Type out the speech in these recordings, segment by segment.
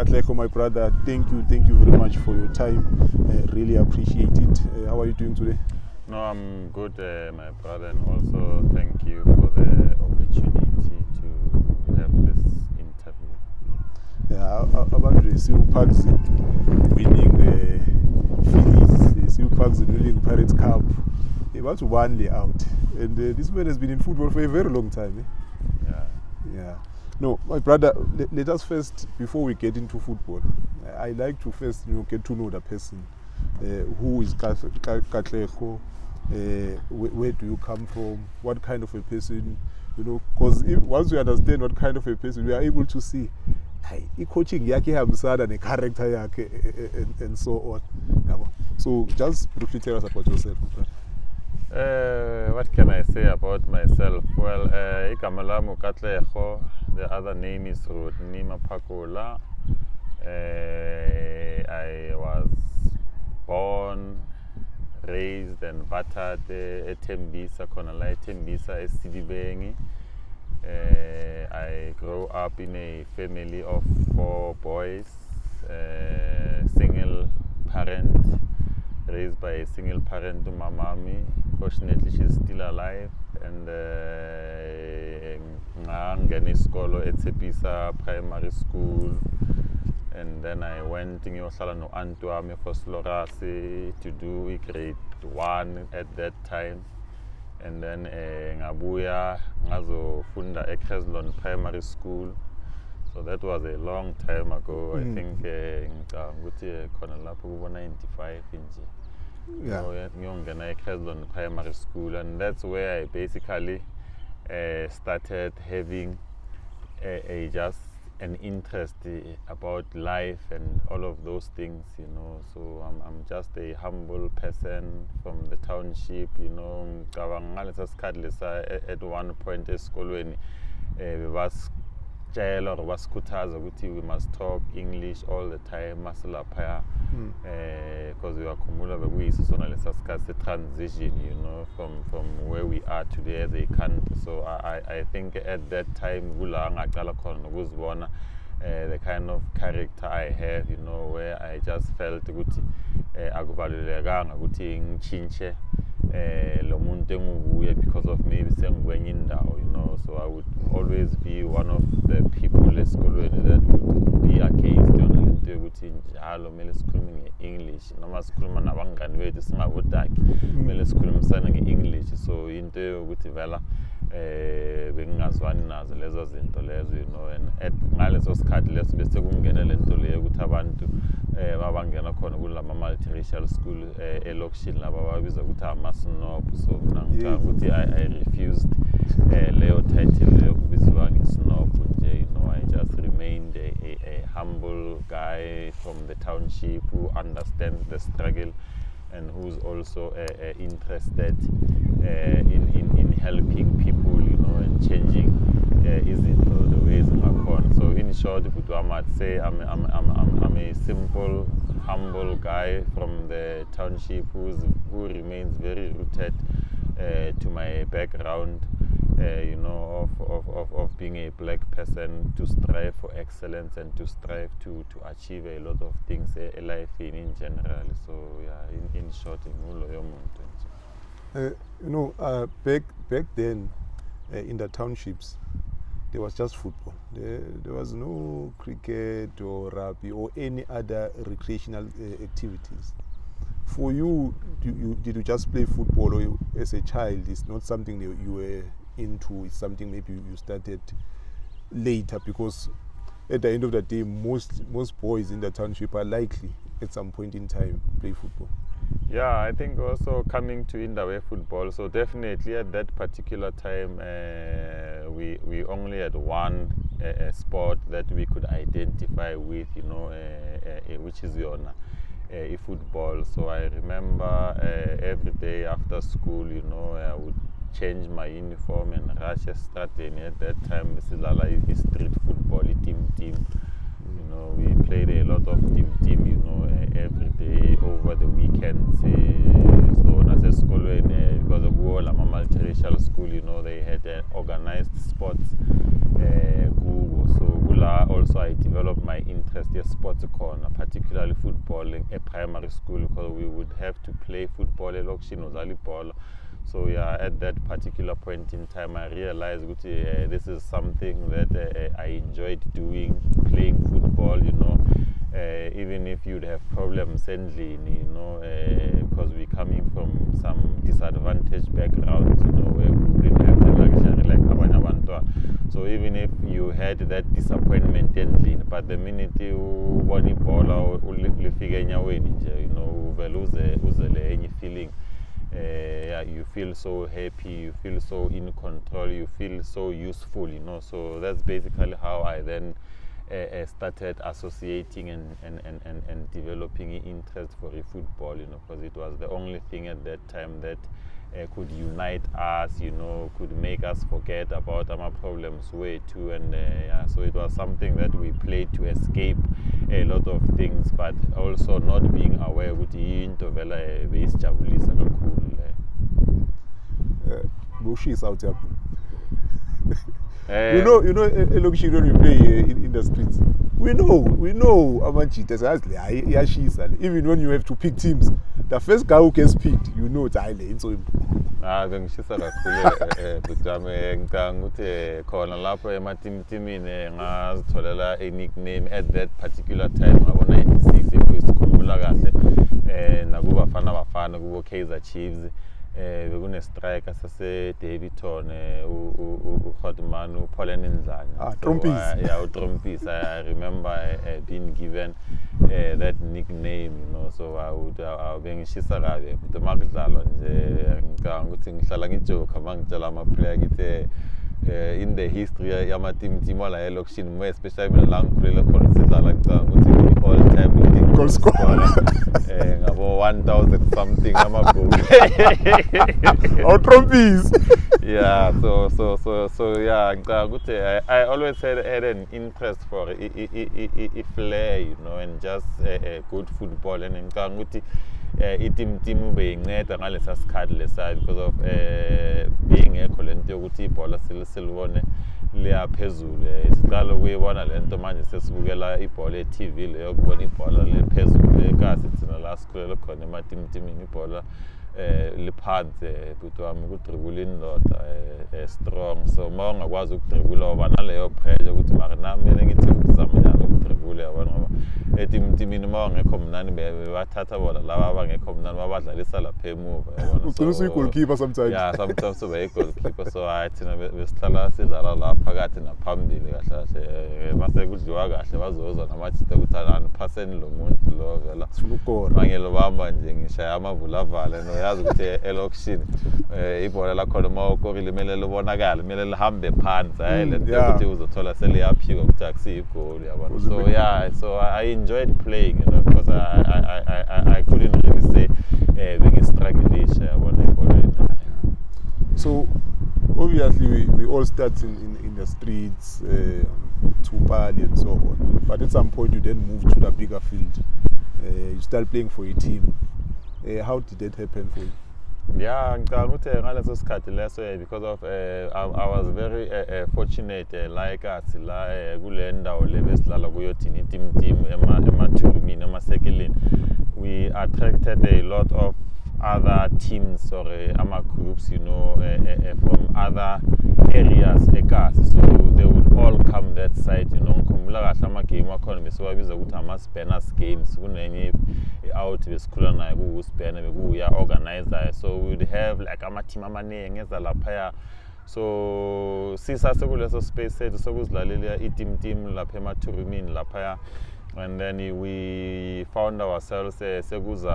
Katlego, my brother, thank you very much for your time. Really appreciate it. How are you doing today? No, I'm good, my brother, and also thank you for the opportunity to have this interview. Yeah, about the Siupags winning Phillies, Siupags winning Pirates Cup. They was one day out, and this man has been in football for a very long time. Yeah. No, my brother, let us first, before we get into football, I like to first get to know the person. Who is Katlego? Where do you come from? What kind of a person? Because once we understand what kind of a person, we are able to see coaching yake hamsana ne character yake and so on. So just briefly tell us about yourself, brother. What can I say about myself? Well, igama lami Katlego. The other name is Maphakola. I was born, raised and battered at Tembisa, Tembisa eSidibengi. I grew up in a family of 4 boys, single parent, raised by a single parent to my mommy. Fortunately, she's still alive. And Ngani at Tembisa Primary School. And then I went to Antuame for Slorasi to do grade 1 at that time. And then Ngabuya Ngazo Funda Ekreslon Primary School. So that was a long time ago. I think 95 inji. Ekreslon Primary School, and that's where I basically started having just an interest about life and all of those things, So I'm just a humble person from the township, At one point esikolweni was we must talk English all the time, because we are the transition, from where we are today as a country. So I think at that time the kind of character I have, where I just felt because of maybe so I would always be one of the people that would be against English. English. So into bengingazwani nazo lezo zinto lezo, and at ngaleso sikhathi leso bese kungena lento leyo ukuthi abantu babangena khona kulama multiracial school elokishini laba babiza ukuthi amasnob. So mina ukuthi I refused leyo title leyo kubizwa ngesnob nje, I just remained a humble guy from the township who understands the struggle and who's also interested in helping people, and changing the ways on. So in short, I might say I'm a simple, humble guy from the township who remains very rooted to my background, of being a black person, to strive for excellence and to strive to achieve a lot of things in life in general. So yeah, in short, back then in the townships, there was just football. There was no cricket or rugby or any other recreational activities. For you, did you just play football, or as a child, it's not something that you were into? It's something maybe you started later, because at the end of the day, most boys in the township are likely at some point in time play football. Yeah, I think also coming to Indawe football, so definitely at that particular time we only had one sport that we could identify with, which is football. So I remember every day after school, I would change my uniform and rush a strategy. At that time, is street football, team. We played a lot of team, every day over the weekends. So as a school, because of all, I'm a multiracial school, they had organized sports. So also I developed my interest in sports corner, particularly footballing at primary school, because we would have to play football ball. So yeah, at that particular point in time, I realized this is something that I enjoyed doing, playing football, even if you'd have problems handling, because we're coming from some disadvantaged backgrounds, where we didn't have the luxury like abanye abantwana. So even if you had that disappointment handling, but the minute you won ibhola ulifika enyaweni nje, uvele uzele enye feeling. You feel so happy, you feel so in control, you feel so useful, So that's basically how I then started associating and developing interest for football, because it was the only thing at that time that could unite us, could make us forget about our problems way too. And so it was something that we played to escape a lot of things, but also not being aware ukuthi into vela beyisijabulisa kakhulu. Bushis out here. You know, elokishini when we play in the streets, we know amanjita yashisa. Even when you have to pick teams, the first guy who gets picked, it's Island. So bengishisa kakhulu bujame ngicanga ukuthi khona lapho ematimini ngazitholela a nickname at that particular time ngabo-96 if sikhumbula kahle nakubafana bafana kubo Kaizer Chiefs. Bekune striker sase Davidton uHotman uPauline Ndlanya. Tembisa. I remember being given that nickname, so I would bengishisa kabe but makudlalo nje ngicanga ukuthi ngihlala ngijoke mangitshela ama player ngithi in the history yama team la elokishini more especially mina la ngikhulele khona sidlala ngicanga ukuthi all time leading goal scorer ngabo 1000 something amabhuku. Our Trumpies. Yeah, so yeah, I always had an interest for a flair, and just good football, and ngicanga itim beyinceda ngalesa sikhathi lesa because of being ekho lento yokuthi ibhola silibone liya phezulu. Siqala ukuyibona lento manje sesibukela ibhola e-TV leyo kubona ibhola lephezulu ekasi thina la sikhulele khona ematimini ibhola liphansi but wami ukudribula indoda strong, so uma ungakwazi ukudribula uba naleyo pressure ukuthi mara nami ngithi ngizama njani ukudribula yabona ngoba etimini uma ungekho mnani bathatha bona laba abangekho mnani babadlalisa lapha emuva yabona. Ugcina uyi-goalkeeper sometimes. Yeah, sometimes ube yi-goalkeeper, so thina besihlala sidlala la phakathi naphambili kahle kahle mase kudliwa kahle bazozwa namajita ukuthi aniphaseni lo muntu lo vela manje lobamba nje ngishaya amavulavale yazi ukuthi elokishini ibhola lakhona uma ukorile kumele libonakala kumele lihambe phansi hayi lento ukuthi uzothola seliyaphika ukuthi akusiyi-goal yabona. So yeah, so I enjoyed playing, because I couldn't really say bengistruggleisha yabona ebholeni. So obviously we all start in the streets, Tupali and so on, but at some point you then move to the bigger field. You start playing for a team. How did that happen for you? Yeah, ngaleso sikhathi leso because of I was very fortunate like us la kule ndawo le besidlala kuyo thina team emathulumini emasekilini. We attracted a lot of other teams or ama groups, from other areas ekasi, so they would all come that side, ngikhumbula kahle ama-game akhona besiwabiza ukuthi ama-Spanners games. Kunenye out besikhula nayo ku-Spanner bekuya organizer, so we would have like ama-team amaningi eza laphaya. So sisase kuleso space sethu sokuzidlalela i-team lapha emathulumini laphaya. And then we found ourselves sekuza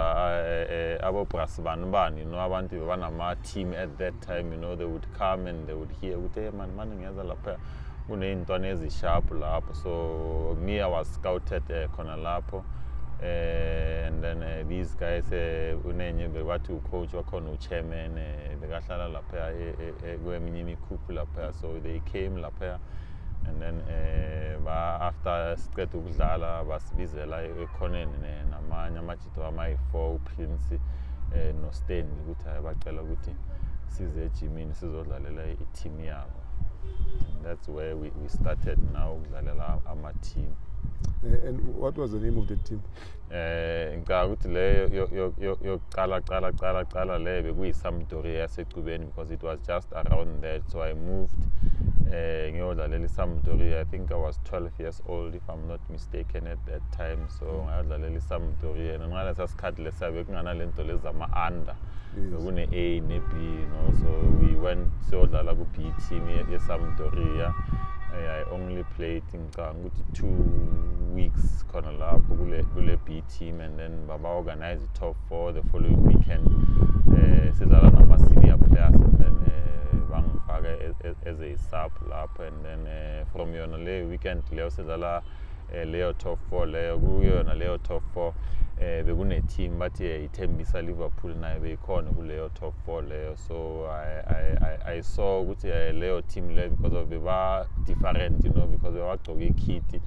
abo brasbanibani, abantu bebanama team at that time, they would come and they would hear ukuthi hey man ngiyeza lapha kuneyintwana ezisharp lapho. So me, I was scouted khona lapho, and then these guys unenye bebathi ucoach wakhona uchairman bekahlala lapha kweminye imikhukhu lapha, so they came lapha. And then after siqeda ukudlala basibizela ekhoneni namanye amajito amayi-4 uPrince noStani ukuthi bacela ukuthi size ejimini sizodlalela i-team yabo. And that's where we started now ukudlalela ama-team. And what was the name of the team? Ngicabanga ukuthi leyo yokuqala leyo bekuyi-Sampdoria yaseCubeni, because it was just around that. So I moved ngiyodlalela i-Sampdoria. I think I was 12 years old, if I'm not mistaken, at that time. So ngayodlalela i-Sampdoria, and ngalesa sikhathi lesa bekunganalento lezi zama-under, bekune-A ne-B, you know. So we went siyodlala ku-B team ye-Sampdoria. I only played ngicabanga ukuthi 2 weeks khona lapho kule B team, and then baba organized the top 4 the following weekend. Sidlala nama-senior players, and then bangifaka as a sub lapho, and then from yona leyo weekend leyo sidlala leyo top 4 leyo. Kuyona leyo top 4 bekune-team bathi i-Tembisa Liverpool nayo beyikhona kuleyo top 4 leyo. So I saw ukuthi leyo team leyo, because of beba different, you know, because bewagcoka ikhithi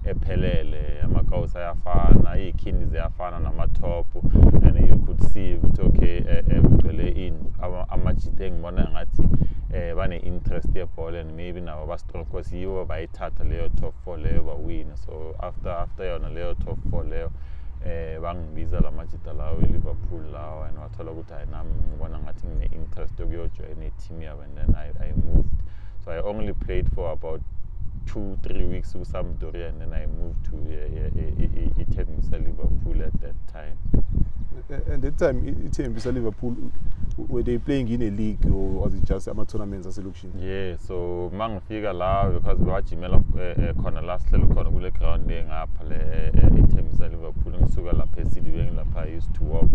ephelele, amakawusi ayafana, iyikhindi ziyafana nama-top, and you could see ukuthi okay kugcwele amajita engibona ngathi bane-interest yebhola, and maybe nabo ba-strong, because yiwo bayithatha leyo top 4 leyo bawina. So after yona leyo top 4 leyo bangibiza lamajita lawo e-Liverpool lawo, and wathola ukuthi nami ngibona ngathi ngine-interest yokuyojoyina i-team yabo, and then I moved. So I only played for about 2-3 weeks with Sampdoria, and then I moved to Tembisa Liverpool at that time. At that time, Tembisa Liverpool, were they playing in a league, or was it just tournaments as a selection? Yeah, so mangifika la, because bajimela khona la sihlelo khona kule ground ngapha le Tembisa Liverpool, ngisuka lapha eSidibeng lapha. I used to walk,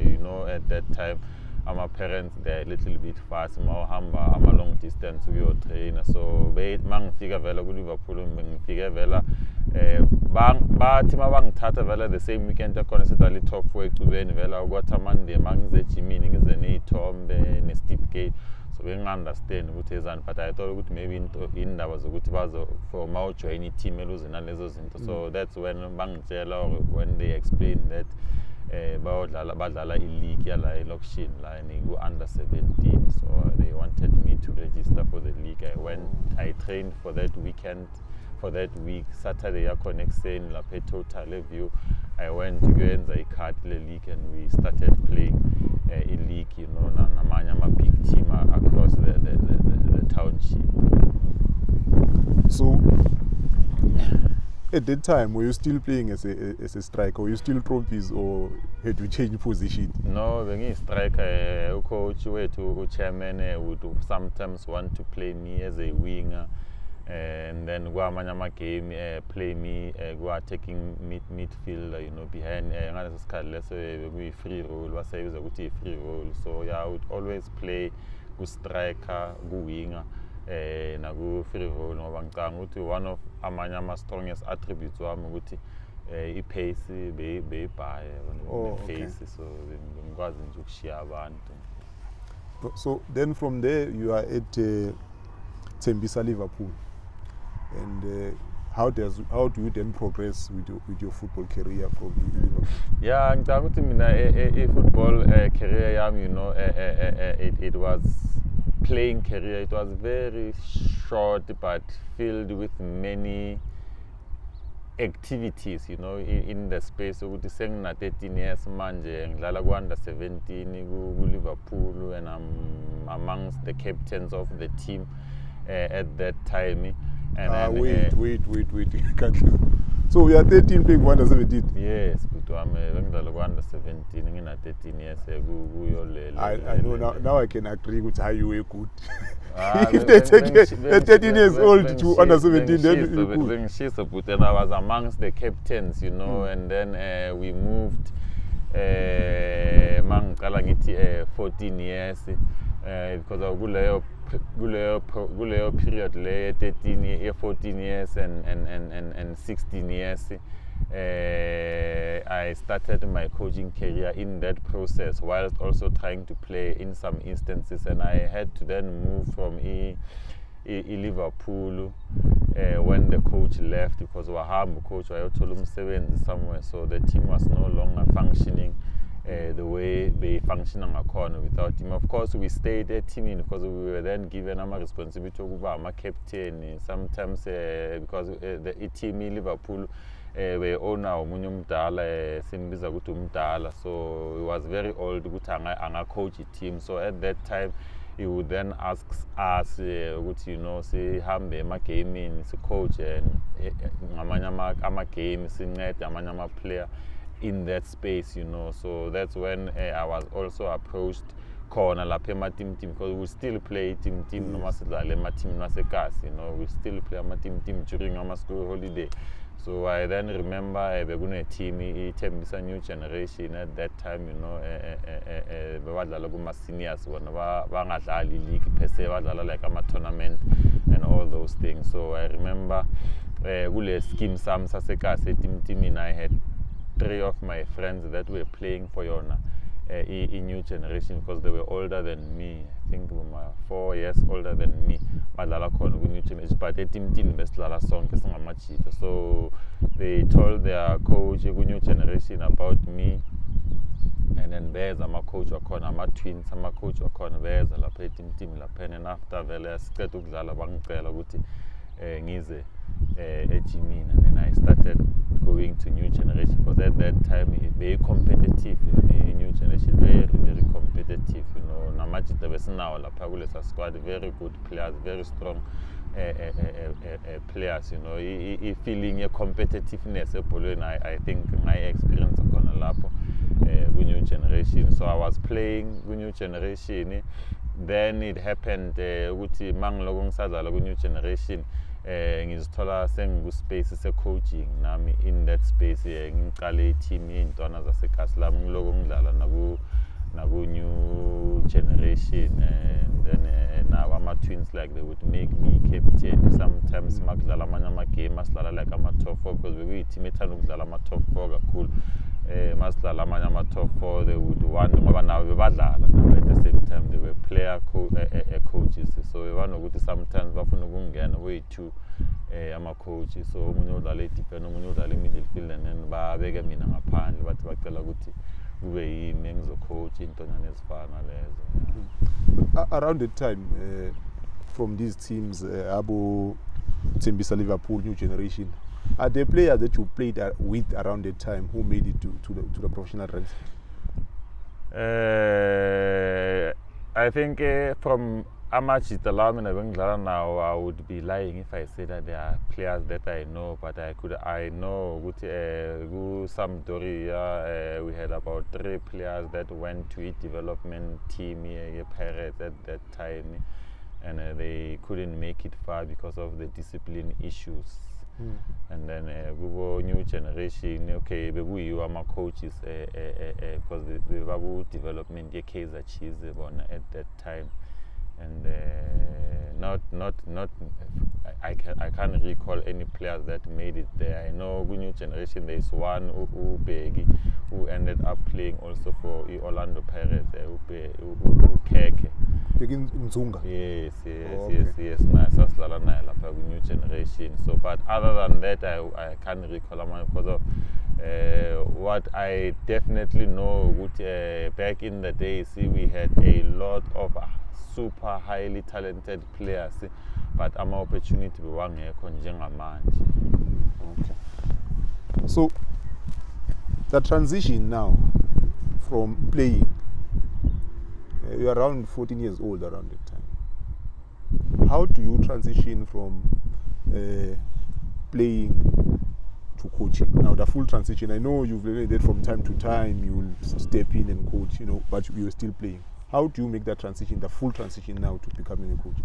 you know, at that time my parents, they're a little bit fast, I'm a long distance to your trainer. So mangifika vela ku Liverpool, ngifike vela bathi mabangithatha vela the same weekend yakhona sidlala i-top 4 eCubeni vela ukwathi Monday mangize ejimini ngize ney'thombe ne-certificate. So bengi-understand ukuthi ezani, but I thought ukuthi maybe indaba zokuthi for mawujoyina i-team eluze nalezo zinto. So that's when bangitshela, or when they explained that badlala i-league yala elokishini la, under 17. So they wanted me to register for the league. I went, I trained for that weekend, for that week. Saturday yakhona ekuseni lapha eTotal View, I went to kuyenza i-Katlego league, and we started playing i-league, you know, namanye ama-big team across the township. So at that time, were you still playing as a striker? Were you still trophies, or had you changed position? No, bengi-striker. Coach wethu, chairman, would sometimes want to play me as a winger, and then kwamanye ama-game play me taking midfielder, you know, behind ngaleso sikhathi leso bekuyi-free role, baseyibiza ukuthi i-free role. So yeah, I would always play ku-striker, ku-winger, naku-free role, ngoba ngicabanga ukuthi one of amanye ama-strongest attributes wami ukuthi i-pace beyibhaye, pace. So ngikwazi nje ukushiya abantu. So then from there you are at Tembisa Liverpool, and how do you then progress with your football career from Liverpool? Yeah, ngicabanga ukuthi mina i-football career yami, you know, it was playing career. It was very short, but filled with many activities, you know, in the space. Ukuthi sengina 13 years manje ngidlala ku-under 17 ku-Liverpool, and I'm amongst the captains of the team at that time. And wait. So we are 13 playing under 17? Yes, but I'm under 17, ngina 13 years I know now I can agree with how you were good. If they take 13 years old to under 17, then you're good. But then I was amongst the captains, you know, and then we moved 14 years, because of kuleyo period le 14 years and 16 years. I started my coaching career in that process, whilst also trying to play in some instances, and I had to then move from Liverpool when the coach left, because wahamba coach wayothola umsebenzi somewhere, so the team was no longer functioning the way they function without him. Of course, we stayed at team because we were then given a responsibility to captain. Sometimes because the team in Liverpool we own our Tembisa so he was very old coach team. So at that time he would then ask us say hambe game coach and game player in that space, so that's when I was also approached corner lapha team because we still play team noma sidlale team nasekasi, we still play team during our school holiday. So I then remember bekune team Tembisa new generation at that time, badlala kuma seniors bona bangadlali league per se, badlala like ama tournament and all those things. So I remember kule scheme sam sasekasi team and I had 3 of my friends that were playing for Yona in new generation because they were older than me. I think 4 years older than me. But new generation best song. So they told their coach new generation about me. And then there's a coach or corner, my twins, my coach or corner, there's a team la pen, and after the skirt of Zala Banguti Nize and then I started going to new generation because at that time very competitive, new generation very competitive, Namachita Vesna La Pagulesa squad, very good players, very strong players, feeling a competitiveness and I think my experience on Lapo new generation. So I was playing new generation. Then it happened with Mang Logong Sadala new generation. Ngizithola sengikuspace se-coaching nami in that space ngiqale team yey'ntwana zasekhasi lami ngiloko ngidlala naku new generation, and then now ama-twins like they would make me captain. Sometimes makudlala amanye amagame asidlala like ama-top 4 because bekuyi-team ethanda ukudlala ama-top 4 kakhulu. Masidlala amanye ama-top 4 they would want ngoba nabo bebadlala at the same time they were player coaches, so bebanokuthi sometimes bafuna ukungena way-2 ama-coaches, so omunye udlala e-defend omunye udlala i-middle field and then babeke mina ngaphandle bathi bacela ukuthi kube yimi engizocoach intonyana ezifana lezo. Around that time from these teams abo Tembisa Liverpool new generation, are there players that you played with around that time who made it to the professional ranks? I think from Amachita now I would be lying if I say that there are players that I know, but I know with Sampdoria we had about 3 players that went to a development team here Pirates at that time, and they couldn't make it far because of the discipline issues. And then new generation, okay, we are my coaches because the Babu development case achieved at that time, and I can't recall any players that made it there. I know new generation there is one who ended up playing also for Orlando Pirates, Keke. Begin Nzunga. Yes. Nice new generation. So, but other than that, I can't recall because of what I definitely know. Back in the day, we had a lot of super highly talented players, but I'm opportunity to one Okay. So the transition now from playing. You're around 14 years old around that time. How do you transition from playing to coaching? Now the full transition, I know you've learned that from time to time you will step in and coach, but you're still playing. How do you make that transition, the full transition now to becoming a coach?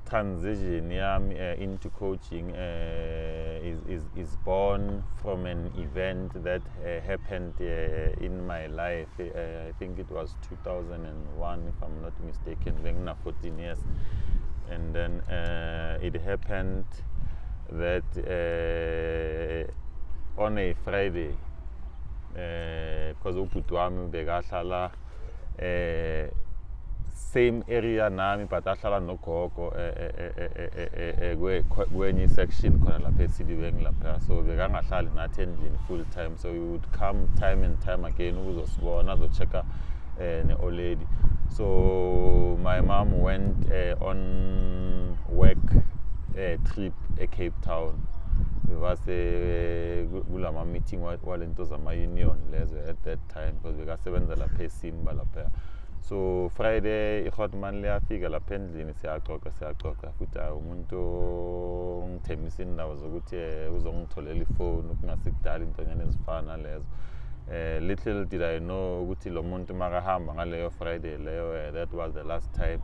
Transition into coaching is born from an event that happened in my life. I think it was 2001, if I'm not mistaken, when I was 14 years. And then it happened that on a Friday, because uPutu wami bekahlala same area nami but ahlala nogogo kwenye section khona lapha eSilibeng lapha, so bekangahlali nathi endlini full time, so he would come time and time again ukuzosibona azochecka ne-old lady. So my mom went on work trip Cape Town. Kulama meeting walento zama-union lezo at that time because bekasebenza lapha eSimba lapha. So Friday ihotman liyafika lapha endlini siyaxoxa futhi umuntu ngithembisa indawo zokuthi uzongitholela ifoni kungasikudala intonyana ezifana lezo. Little did I know ukuthi lo muntu makahamba ngaleyo Friday leyo, that was the last time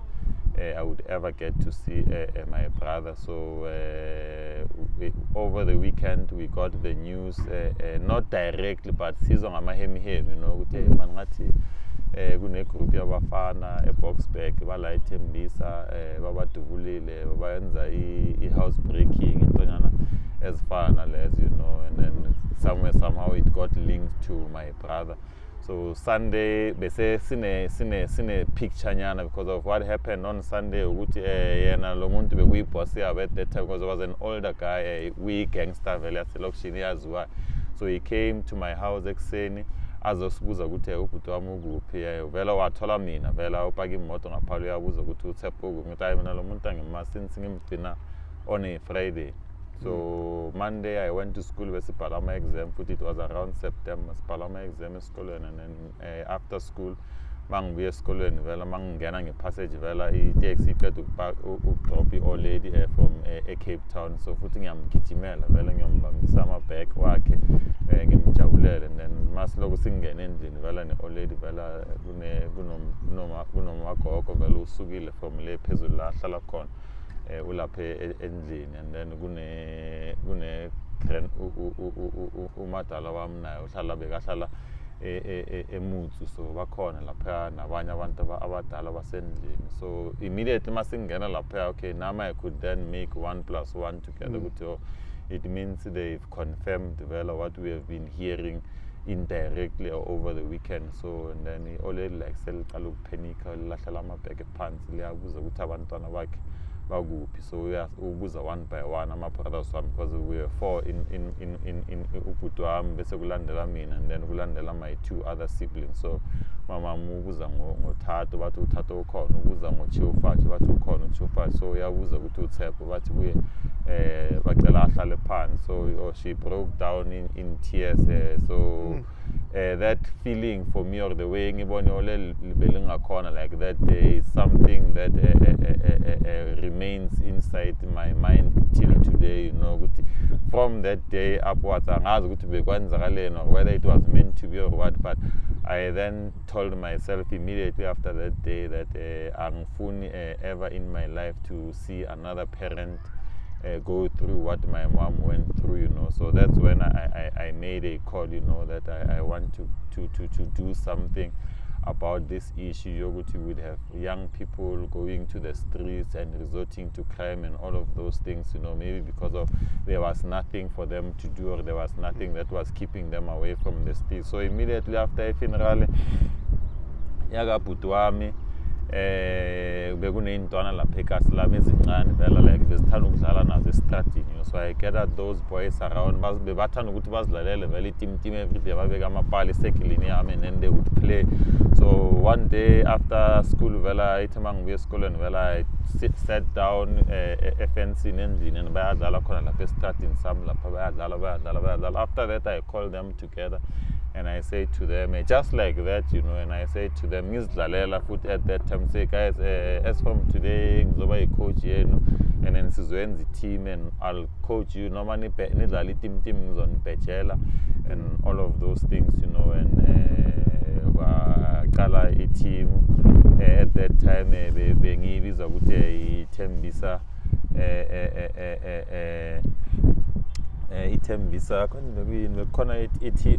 I would ever get to see my brother. So over the weekend we got the news, not directly but sizwa ngamahemihemi, ukuthi man ngathi kune group yabafana eBoxburg bala eTembisa babadubulile bayenza i-house breaking intonyana ezifana lezo, and then somehow it got linked to my brother. So Sunday bese sine picture nyana because of what happened on Sunday ukuthi yena lo muntu bekuyiboss yabo at that time because he was an older guy, we gangster vele yaselokishini yaziwa. So he came to my house ekuseni azosibuza ukuthi ubhuti wami ukuphi, vela wathola mina vela upaka imoto ngaphalo uyabuza ukuthi uThepho ukuthi hayi mina lo muntu angimasi since ngimgcina on a Friday. So Monday I went to school besibhala my exam futhi it was around September sibhala my exam esikolweni, and then after school mangibuya esikolweni vela mangingena ngepassage vela i-taxi iqeda ukudrop i-old lady from Cape Town, so futhi ngiyamgijimela vela ngiyombambisa amabag wakhe ngimjabulele, and then masiloko singena endlini vela ne-old lady vela kunomagogo vela usukile from le phezulu la ahlala khona ulapha endlini, and then kune umadala wami naye uhlala bekahlala emutsu, so bakhona lapha nabanye abantu abadala basendlini. So immediately masingena lapha, okay, now I could then make 1 + 1 together ukuthi it means they've confirmed vela what we have been hearing indirectly or over the weekend. So and then he already like seliqala ukuphenika lahlela amabheke phansi liyabuza ukuthi abantwana bakhe bakuphi. So ubuza one by one ama-brothers wami because we were 4 in ubhuti wami bese kulandela mina and then kulandela my 2 other siblings. So mama ubuza ngothathu bathi uthathu ukhona, ubuza ngoChiufathi bathi ukhona uChiufathi, so uyabuza ukuthi uThepho bathi kuye bacela ahlale phansi. So she broke down in tears. So that feeling for me, or the way ngibone ole belingakhona like that day, is something that remains inside my mind till today, from that day upwards angazi ukuthi bekwenzakaleni or whether it was meant to be or what, but I then told myself immediately after that day that angifuni ever in my life to see another parent go through what my mom went through, So that's when I made a call, that I want to do something about this issue. You would have young people going to the streets and resorting to crime and all of those things, maybe because of there was nothing for them to do or there was nothing that was keeping them away from the streets. So immediately after a funeral, yaga bhuti wami bekuneyintwana lapha eKaslami ezincane vela like bezithanda ukudlala nazo estradini, so I gathered those boys around bebathanda ukuthi bazilalele vela itim everyday babeka amapali esekilini yami and then they would play. So one day after school vela ithi mangibuya esikoleni vela I sat down efencini endlini and bayadlala khona lapha estradini sami lapha bayadlala. After that I called them together and I say to them, just like that, and I say to them, ngizidlalela futhi at that time, say guys, as from today ngizoba coach yenu and then sizoyenza team and I'll coach you, noma nidlala team ngizonibhejela and all of those things, and waqala team at that time bengiyibiza ukuthi Tembisa Tembisa khona ithi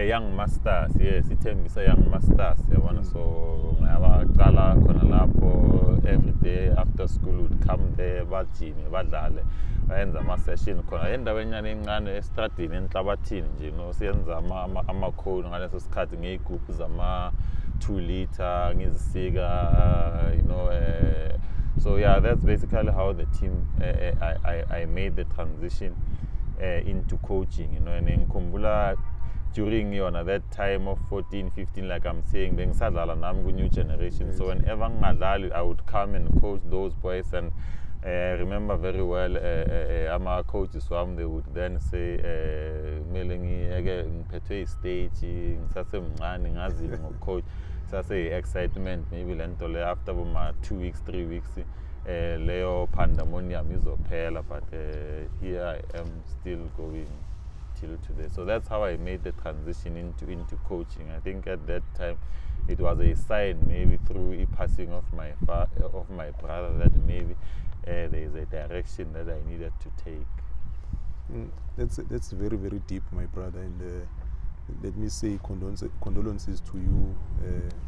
young masters, yes, Tembisa young masters yabona. So ngiyabaqala khona lapho every day after school would come there bajime badlale bayenza ama session khona endaweni encane estradini enhlabathini nje, siyenza ama code ngaleso sikhathi ngegroup 2-liter, you know. So yeah, that's basically how the team, I made the transition into coaching, you know. And in Kumbula, during that time of 14, 15, like I'm saying, being Sadala Namgu new generation. So whenever I would come and coach those boys, and I remember very well, our coaches, they would then say, Melingi, stage, coach, excitement, maybe after 2 weeks, 3 weeks. Leo pandemonium is opera, but here I am still going till today. So that's how I made the transition into coaching. I think at that time it was a sign, maybe through a passing of my brother, that maybe there is a direction that I needed to take. That's very, very deep, my brother, and let me say condolences to you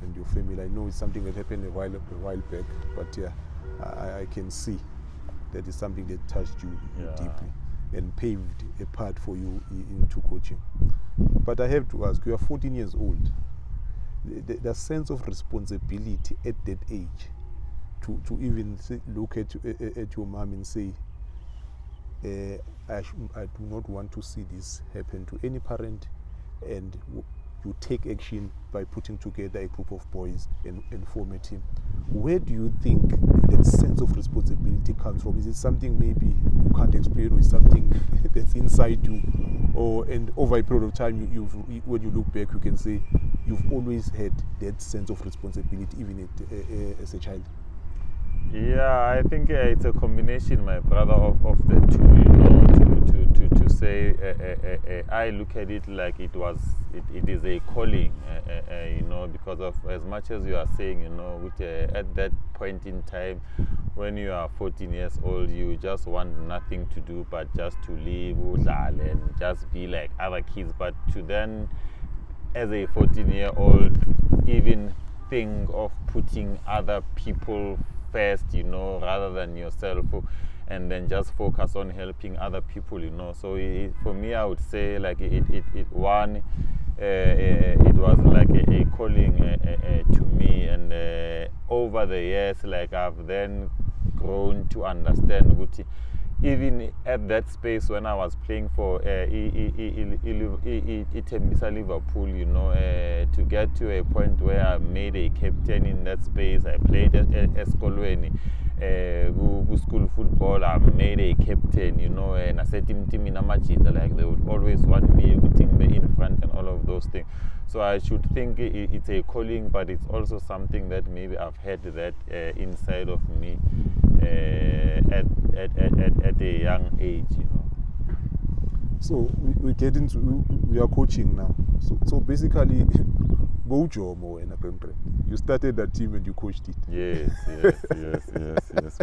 and your family. I know it's something that happened a while back, but yeah, I can see that is something that touched you deeply and paved a path for you into coaching. But I have to ask, you are 14 years old. The sense of responsibility at that age to even look at your mom and say, I do not want to see this happen to any parent, and you take action by putting together a group of boys and form a team. Where do you think that sense of responsibility comes from? Is it something maybe you can't explain, or is something that's inside you, and over a period of time, when you look back, you can say you've always had that sense of responsibility, even as a child? Yeah, I think it's a combination, my brother, of the two. You know, to say, I look at it like it is a calling. You know, because of as much as you are saying, you know, with at that point in time, when you are 14 years old, you just want nothing to do but just to live and just be like other kids. But to then, as a 14-year-old, even think of putting other people first, you know, rather than yourself, and then just focus on helping other people, you know. So for me, I would say like it was like a calling to me, and over the years, like I've then grown to understand what, even at that space when I was playing for Tembisa Liverpool, you know, to get to a point where I made a captain in that space. I played at Eskolweni, school football. I made a captain, you know, and I said team in Amachita, like they would always want me putting me in front and all of those things. So I should think it's a calling, but it's also something that maybe I've had that inside of me at a young age, you know. So we are coaching now. So basically, you started that team and you coached it. Yes,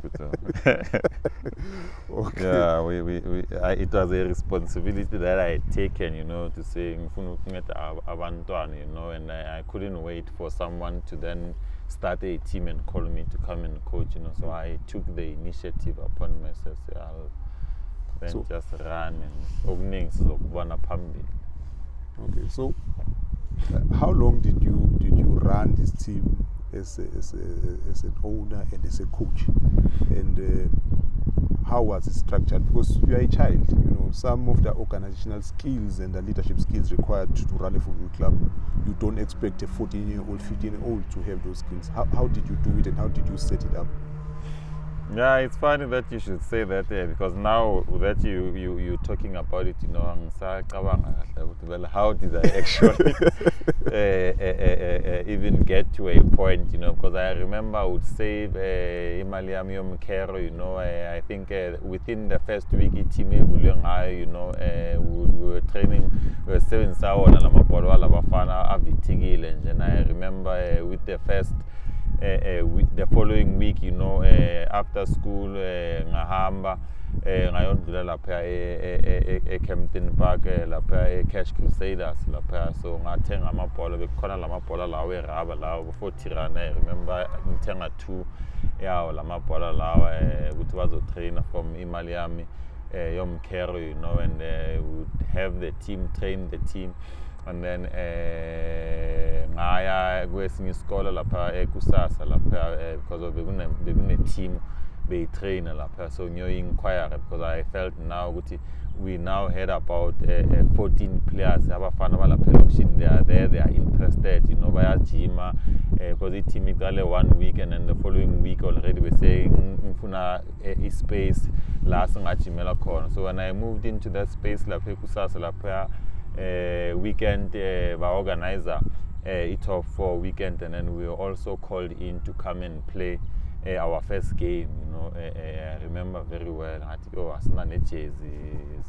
Peter. Okay. Yeah, it was a responsibility that I had taken, you know, to say, you know, and I couldn't wait for someone to then start a team and call me to come and coach, you know. So I took the initiative upon myself. I'll then just run and openings of one pambi. Okay, so how long did you run this team as an owner and as a coach, and how was it structured? Because you are a child, you know, some of the organizational skills and the leadership skills required to run a football club, you don't expect a 14-year-old, 15-year-old to have those skills. How did you do it, and how did you set it up? Yeah, it's funny that you should say that, because now that you're talking about it, you know, well, how did I actually even get to a point, you know, because I remember I would save Imaliamium Kero, you know, I think within the first week, team, you know, we were training, we were 7 hours, and I remember with the first the following week, you know, after school, ngahamba ngayondlula lapha eCampton Park, lapha eCash Crusaders lapha. So ngathenga amabhola, bekukhona lamabhola lawo eraba lawo 40 rand. I remember ngithenga 2 yawo lamabhola lawo ukuthi bazotraina from imali yami yomkhero, you know, and would have the team train the team. and then ngaya kwesinye isikole lapha ekusasa lapha because of bekune team beyitrainer lapha, so ngiyoyi-inquire because I felt now ukuthi we now had about 14 players abafana balapha elokishini. They are interested, you know, bayajima because i-team iqale 1 week and then the following week already we're saying ngifuna i-space la singajimela khona. So when I moved into that space lapha ekusasa lapha weekend ba-organizer i-top 4 weekend, and then we were also called in to come and play our first game, you know. I remember very well. I think, oh, asina nejezi.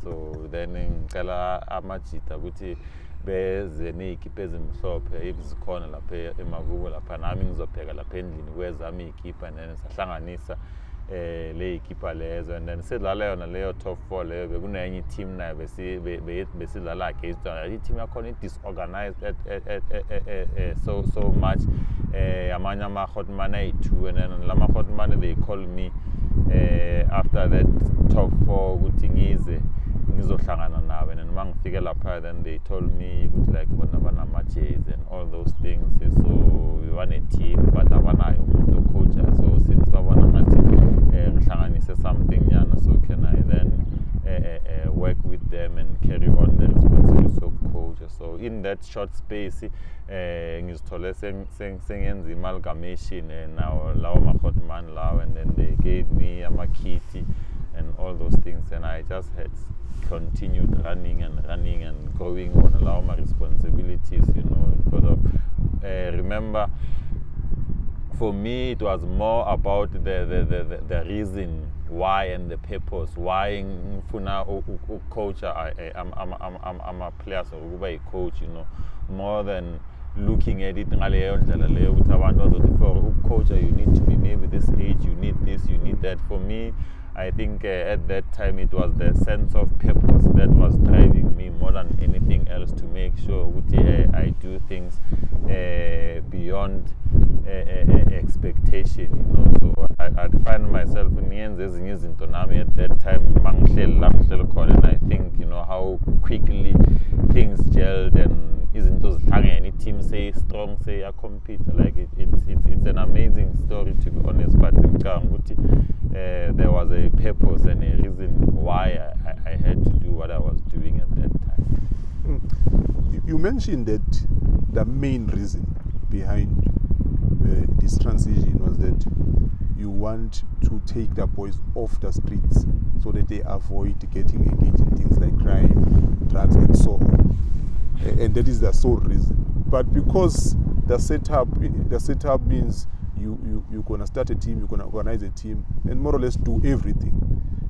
So then ngicela amajita ukuthi beze neyikipa ezimhlophe ezikhona lapha emakubo lapha, nami ngizopheka lapha endlini kwezami iyikipa, and then sahlanganisa le ikipa lezo, and then sidlala yona leyo top 4 leyo. Bekunenye team nayo besidlala against i-team yakhona disorganized so much. Amanye ama-hotman ayi-2, and then lama hotman they called me after that top 4 ukuthi ngizohlangana nabo, and then mangifike lapha then they told me ukuthi like bona banama-jezi and all those things. So we won a team but abanayo umuntu coacher, so since babona ngathi ngihlanganise something nyana, so can I then work with them and carry on the responsibility of coach. So in that short space ngizithole sengenza amalgamation now lawo ma-hotman lawo, and then they gave me amakiti and all those things, and I just had continued running and growing on lawo my responsibilities, you know, because of remember, for me it was more about the reason why and the purpose why ngifuna coach. I'm a player, so ukuba a coach, you know, more than looking at it ngaleyo ndlela leyo ukuthi abantu bazothi for coach you need to be maybe this age, you need this, you need that. For me, I think at that time it was the sense of purpose that was driving me more than anything else, to make sure I do things beyond expectation, you know. So I'd find myself ngiyenza ezinye izinto nami at that time mangihleli la ngihleli khona, and I think, you know, how quickly things gelled and izinto zihlangene, i-team say strong, say a compete, like it's an amazing story, to be honest. But there was a purpose and a reason why I had to do what I was doing at that time. You mentioned that the main reason behind this transition was that you want to take the boys off the streets so that they avoid getting engaged in things like crime, drugs, and so on. And that is the sole reason. But because the setup means you're gonna start a team, you're gonna organize a team, and more or less do everything.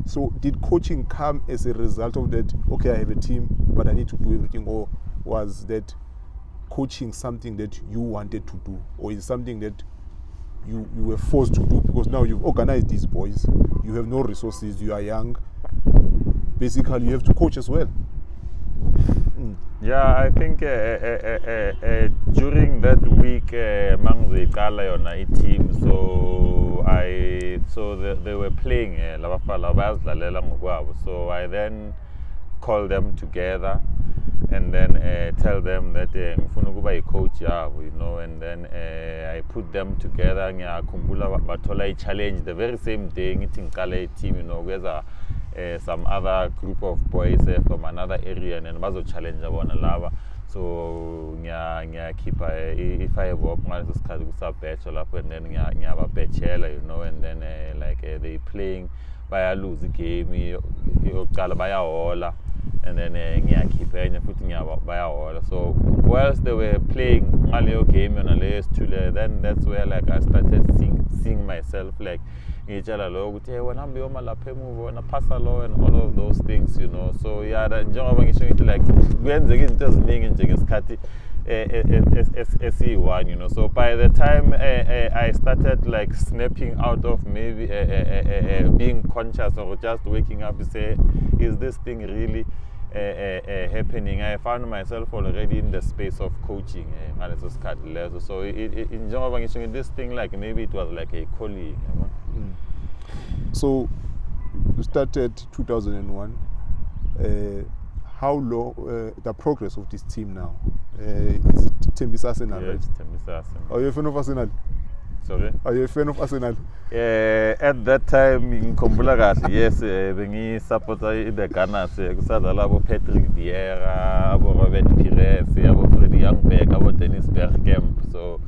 So did coaching come as a result of that? Okay, I have a team, but I need to do everything, or was that coaching something that you wanted to do, or is it something that you were forced to do because now you've organized these boys, you have no resources, you are young, basically you have to coach as well? Yeah, I think during that week, Mangziqala yona i-team, so they were playing labafana bayazidlalela ngokwabo. So I then called them together and then tell them that ngifuna ukuba i-coach yabo, you know, and then I put them together. Ngiyakhumbula bathola i-challenge the very same day ngithi ngiqala i-team, you know, kweza some other group of boys from another area, and then bazo challenge bona lava. So ngiyakhipha i-5 up ngaleso sikhathi kusabhetshwa lapho, and then ngiyababhetshela, you know, and then like they playing, bayalose igame yokuqala bayahola, and then ngiyakhipha enye futhi bayahola. So whilst they were playing ngaleyo game yona leyo sithule, then that's where like I started seeing myself like ngitshela lo ukuthi wena hambe yoma lapha emuva, wena phasa lo, and all of those things, you know. So yeah, njengoba ngisho ngithi like kuyenzeka izinto eziningi nje ngesikhathi SE1, you know. So by the time I started like snapping out of maybe being conscious or just waking up to say, is this thing really happening, I found myself already in the space of coaching. So in this thing, like maybe it was like a calling. So you started 2001. how long the progress of this team now? Is it Tembisa Arsenal? Yeah, Right? it's Tembisa Arsenal. Are you a fan of Arsenal? Sorry? Are you a fan of Arsenal? At that time in kahle, yes, bengi-supporta the Gunners. Kusadlala abo Patrick Vieira, abo Robert Pires, abo Freddie Youngberg, abo Dennis Bergkamp. So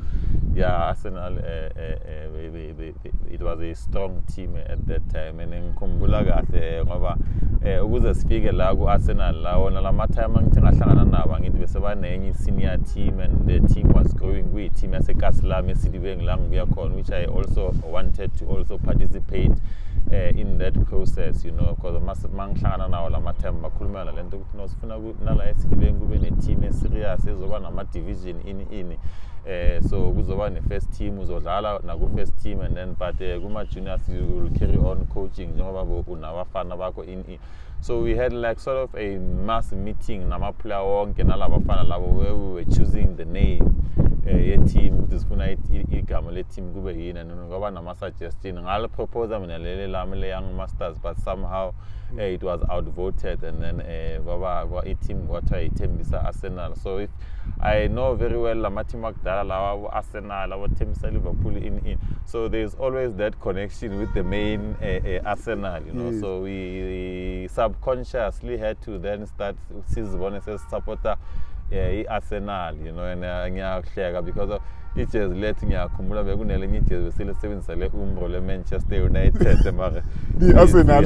yeah, Arsenal, it was a strong team at that time. And in kahle ngoba ukuze sifike la ku-Arsenal la wona lama time angithi ngahlangana nabo angithi bese banenye senior team, and the team was growing. Kuyi-team yaseKaslami eSidibeng la ngibuya khona, which I also wanted to also participate in that process, you know, because mangihlangana nawo lama time bakhuluma le nto ukuthi sifuna nala eSidibeng kube ne-team eserious ezoba nama-division ini. So kuzoba ne-first team, uzodlala naku-first team, and then but kuma-juniors you will carry on coaching njengoba unabafana bakho ini. So we had like sort of a mass meeting nama-player wonke nalabafana labo where we were choosing the name ye-team ukuthi sifuna igama le-team kube yini, and ngoba nama-suggestion ngale-propose mina lele lami le-young masters, but somehow it was outvoted, and then i-team kwathiwa i-Tembisa Arsenal. So if I know very well lama-team akudala lawa Arsenal, abo Tembisa Liverpool in. So there's always that connection with the main Arsenal, you know. So we subconsciously had to then start sizibone as supporter Arsenal, you know, and ngiyahleka because of ijezi lethi ngiyakhumbula bekunele enye ijezi besilisebenzisa le-umbro le-Manchester United mara Arsenal.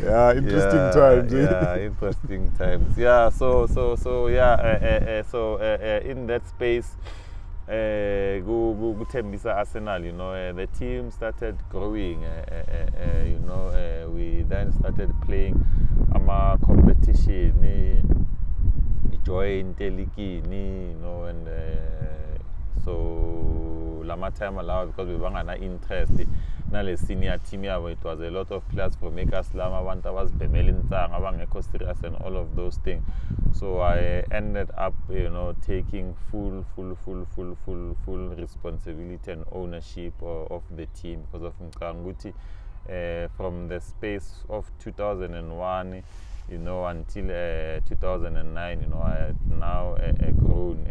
Yeah, interesting times. Yeah, interesting times. Yeah, so in that space, Tembisa Arsenal, you know, the team started growing. You know, we then started playing competition. Joined Telikini, you know, and so lama time allowed because we were not interested. Now the senior team here, it was a lot of players from Mekaslam, Avanta was Bemelintang, Avangeko serious, and all of those things. So I ended up, you know, taking full responsibility and ownership of the team because of Mkanguti. From the space of 2001, you know, until 2009, you know, I had now grown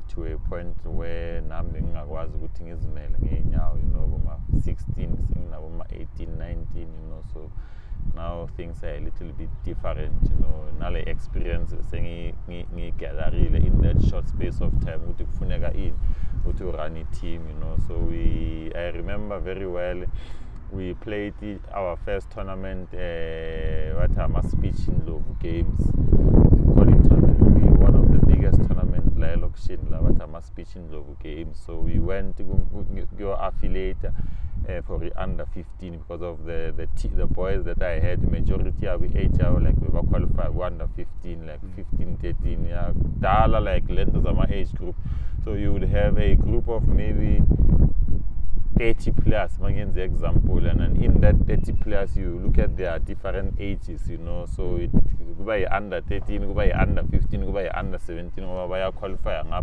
to a point where I was putting his mail, you know, 16, 18, 19, you know, so now things are a little bit different, you know. Now the experience saying in that short space of time to run a team, you know. So I remember very well. We played our first tournament, speech in Love games. One of the biggest tournaments, speech in Love games. So we went to go affiliate for the under 15 because of the boys that I had. Majority of the age, like we were qualified under 15, like 15, 13, yeah, dollar like length of my age group. So you would have a group of maybe 30 players, against the example, and in that 30 players you look at their different ages, you know. So it go by under 13, go by under 15, go by under 17, go by qualify and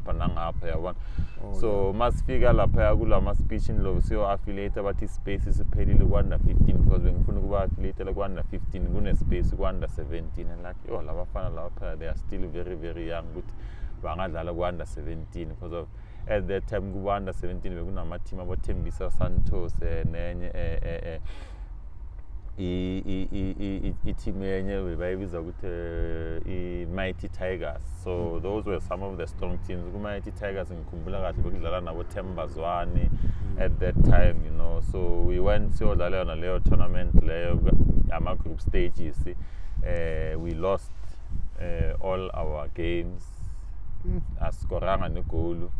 so must figure la payagula must speech in love so affiliate but his space is paid under 15 because when you go affiliate under 15 gonna space under 17, and like oh la bafana they are still very young, but bangadlala under 17 because of at that time we were under 17 we were team about Tembisa Santos and team with Mighty Tigers. So those were some of the strong teams. Mighty Tigers in Kumbula Tembazwani at that time, you know. So we went to the Leo tournament, Ama group stages. We lost all our games as Koranga Nikolu.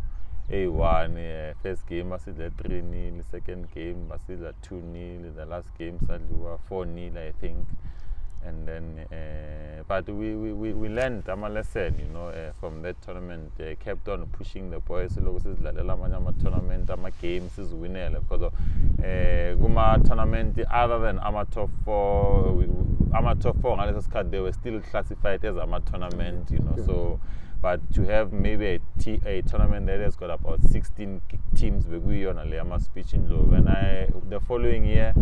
A1, first game was 3-0, second game was 2-0, the last game was 4-0, I think. And then, but we learned a lesson, you know, from that tournament. Kept on pushing the boys. Tournament, games is winner because of tournament other than amateur 4, they were still classified as amateur tournament, you know. So but to have maybe a tournament that has got about 16 teams, speech in when the following year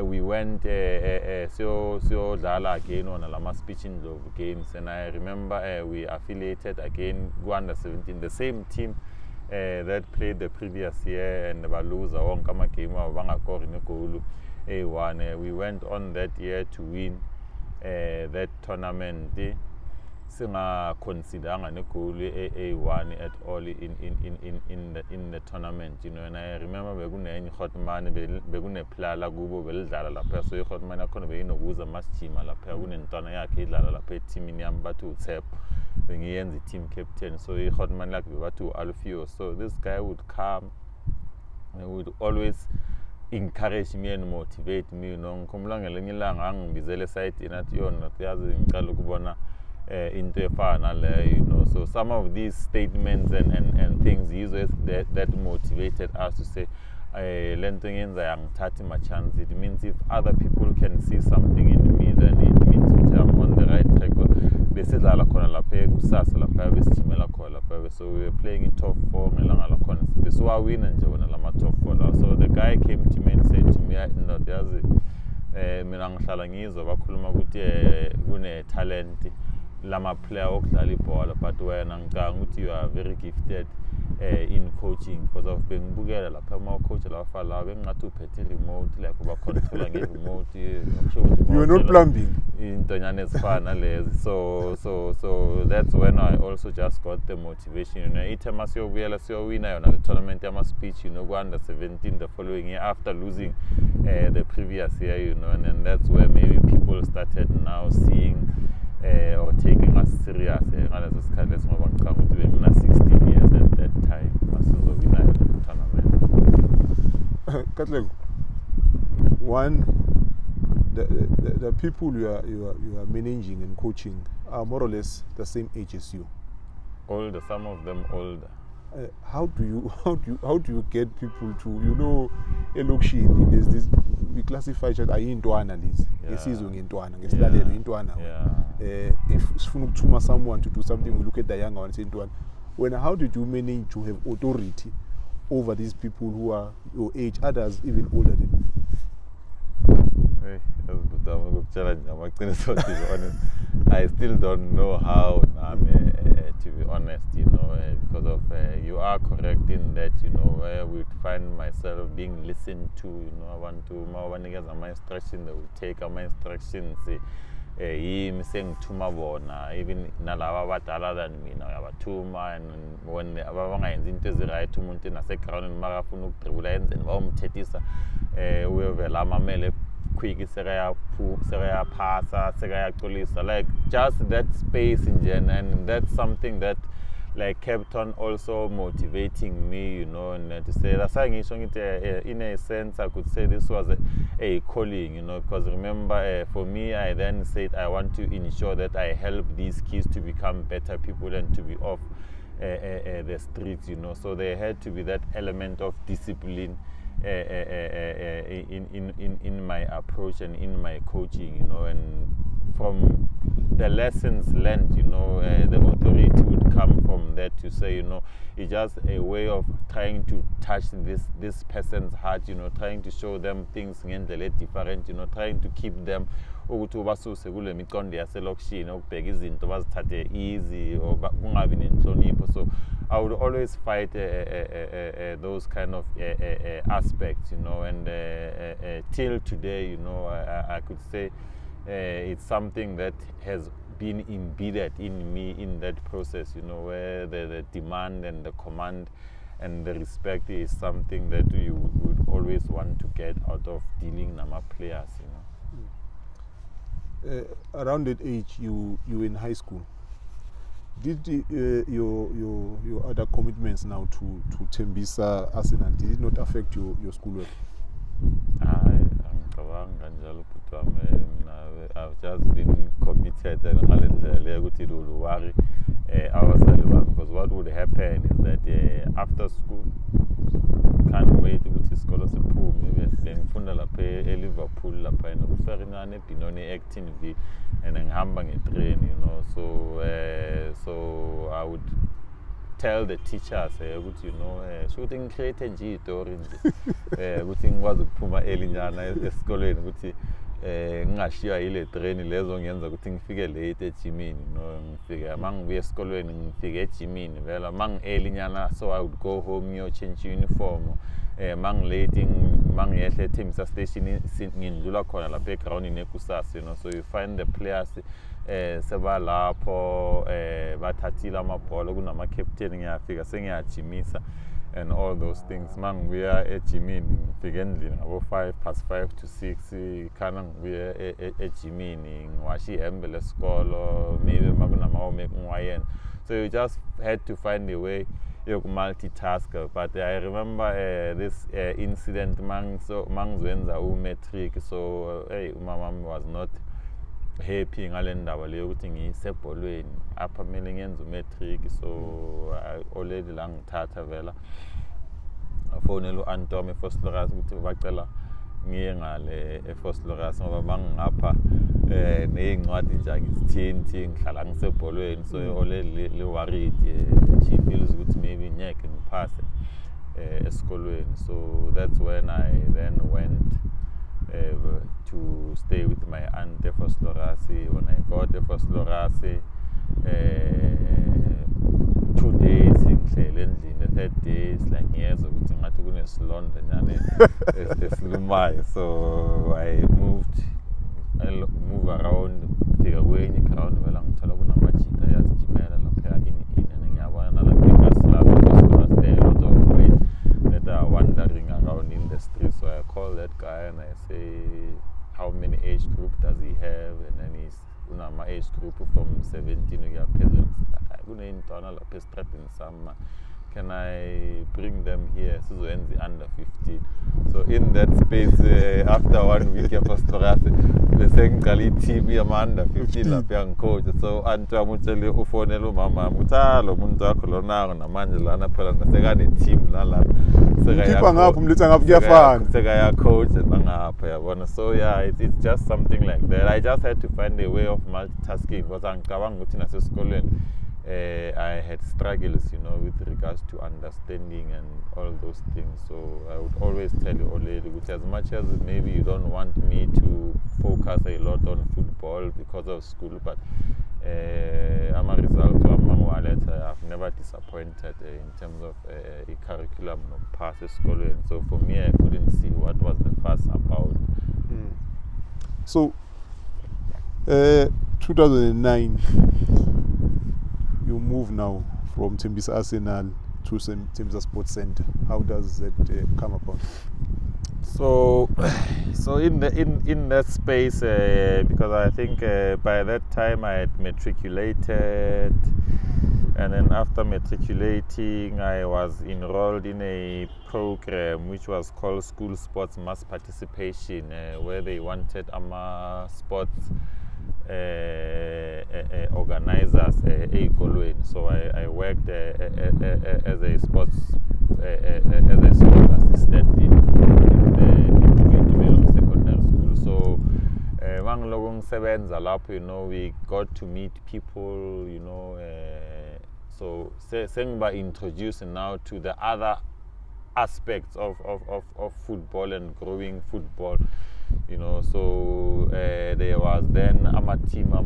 we went so Dala again on a speech in games, and I remember we affiliated again under 17, the same team that played the previous year, and Baluza on Kama game of Bangakor in Kolu A1. We went on that year to win that tournament. Singa consider A1 at all in the tournament, you know. And I remember begune hot man begune plala gubo belala la peso hot man akona be no guza mastima la pe unentona yakhe idlala la pe team yam bathu tsep bengiyenza team captain, so hot man like bathu Alfio. So this guy would come and would always encourage me and motivate me, you know. Nkomlanga lenyilanga ngibizele site inathi yona yazi ngicela ukubona into a final, you know. So some of these statements and things that motivated us to say, my chance. It means if other people can see something in me, then it means I'm on the right track. So we were playing in top 4, so I win and top 4. So the guy came to me and said to me, talent lama player okudlala ibhola, but wena ngicanga ukuthi you are very gifted in coaching, because of bengibukela lapha ama coach lafa la bengathi uphethe remote like uba controller nge remote, you are not plumbing intonyane ezifana lezi. So that's when I also just got the motivation, you know. Itema siyobuyela siyowina yona the tournament yama speech, you know, go under 17 the following year after losing the previous year, you know. And then that's where maybe people started now seeing or taking us serious. 16 years at that time. Katlego, one, the people you are managing and coaching are more or less the same age as you. Older, some of them older. How do you get people to, you know, elokishini there's this, we classify each other intwana lezi ngesizwe ngentwana ngesilalelo intwana. If sifuna ukuthuma someone to do something, we look at the younger one and say intwana. How did you manage to have authority over these people who are your age, others even older than you? I still don't know how, to be honest, you know, because of you are correct in that, you know, I would find myself being listened to, you know. I want to my instructions, they will take my instructions. Even nalaba badala than me, nabatuma, and when abangayinzi into ezirayithi umuntu naseground makafuna ukudribula yenze bawumthethisa uyovela amamele quick sekayapasa sekayacolisa, like just that space in general. And that's something that like kept on also motivating me, you know. And to say that's in a sense I could say this was a calling, you know, because remember for me, I then said I want to ensure that I help these kids to become better people and to be off the streets, you know. So there had to be that element of discipline in my approach and in my coaching, you know. And from the lessons learned, you know, the authority would come from that to say, you know, it's just a way of trying to touch this person's heart, you know, trying to show them things different, you know, trying to keep them easy or so I would always fight those kind of aspects, you know. And till today, you know, I could say it's something that has been embedded in me in that process, you know, where the demand and the command and the respect is something that you would always want to get out of dealing with my players, you know. Around that age, you were in high school. Did your other commitments now to Tembisa Arsenal, did it not affect your schoolwork? I've just been committed and because what would happen is that after school can't wait ukuthi isikolo siphume bengifunda lapha eLiverpool lapha nokuferina eBinoni acting V and ngihamba ngetrain, you know, so I would tell the teachers ukuthi, you know, shooting create nje istory nje ukuthi ngikwazi ukuphuma early nyana esikoleni ukuthi ngingashiya ile train lezo ngenza ukuthi ngifike late ejimini, no, ngifike mangibuya esikolweni ngifike ejimini vela early nyana, so I would go home ngiyo change uniform, late mangiyehla eTembisa station ngindlula khona lapha eground nekusasa, you know, so you find the players seba lapho bathathile amabhola kunama captain ngiyafika sengiyajimisa and all those things. Mangibuya ejimini ngifike endlini ngabo 5:05 to 6 khana ngibuya ejimini ngiwasha ihembe lesikolo, maybe makunama homework ngiwayenza, so you just had to find a way you multitask. But I remember this incident mangizwenza matric, so umama was not happy ngale ndaba leyo ukuthi ngisebholweni apha kumele ngenze matric, so already la ngithatha vela afonela uAntome eFostloras ukuthi bacela ngiye ngale eFostloras ngoba mangingapha nezincwadi nje ngizithinti ngihlala ngisebholweni, so already le worried, she feels ukuthi maybe ngeke ngiphase esikolweni. So that's when I then went to stay with my aunt eFostloras. When I got eFostloras, 2 days ngihlele endlini, the third day is like ngiyeza ukuthi ngathi kunesilonda nyane esilumayo, so I moved around, fika kwenye ground vela ngithola kunamajita yazijimela lapha and ngiyabona nalapha eKaslapha eFostloras, there are a lot of boys that are wandering around in the street. So I call that guy and I say, how many age group does he have? And then he's my age group from 17 to peasants. Can I bring them here? So under 15. So in that space, after 1 week of Fostoras, the second team I'm under 15 la young coach. So Anto Mucheli Ufonelo Mama Mutalo Muntakolo now and Amangela and the second team Lala. Segaya coach and so yeah, it's just something like that. I just had to find a way of multitasking because I'm going to school and I had struggles, you know, with regards to understanding and all those things. So I would always tell you, Oledi, as much as maybe you don't want me to focus a lot on football because of school, but I'm a result of my wallet. I've never disappointed in terms of a curriculum of past school. And so for me, I couldn't see what was the fuss about. So, 2009. You move now from Tembisa Arsenal to Tembisa Sports Center. How does that come about? So in that space, because I think by that time I had matriculated, and then after matriculating, I was enrolled in a program which was called School Sports Mass Participation, where they wanted sports organizers so I worked as a sports assistant in the secondary school. So you know, we got to meet people, you know, so saying by introducing now to the other aspects of football and growing football. You know, so there was then a team, you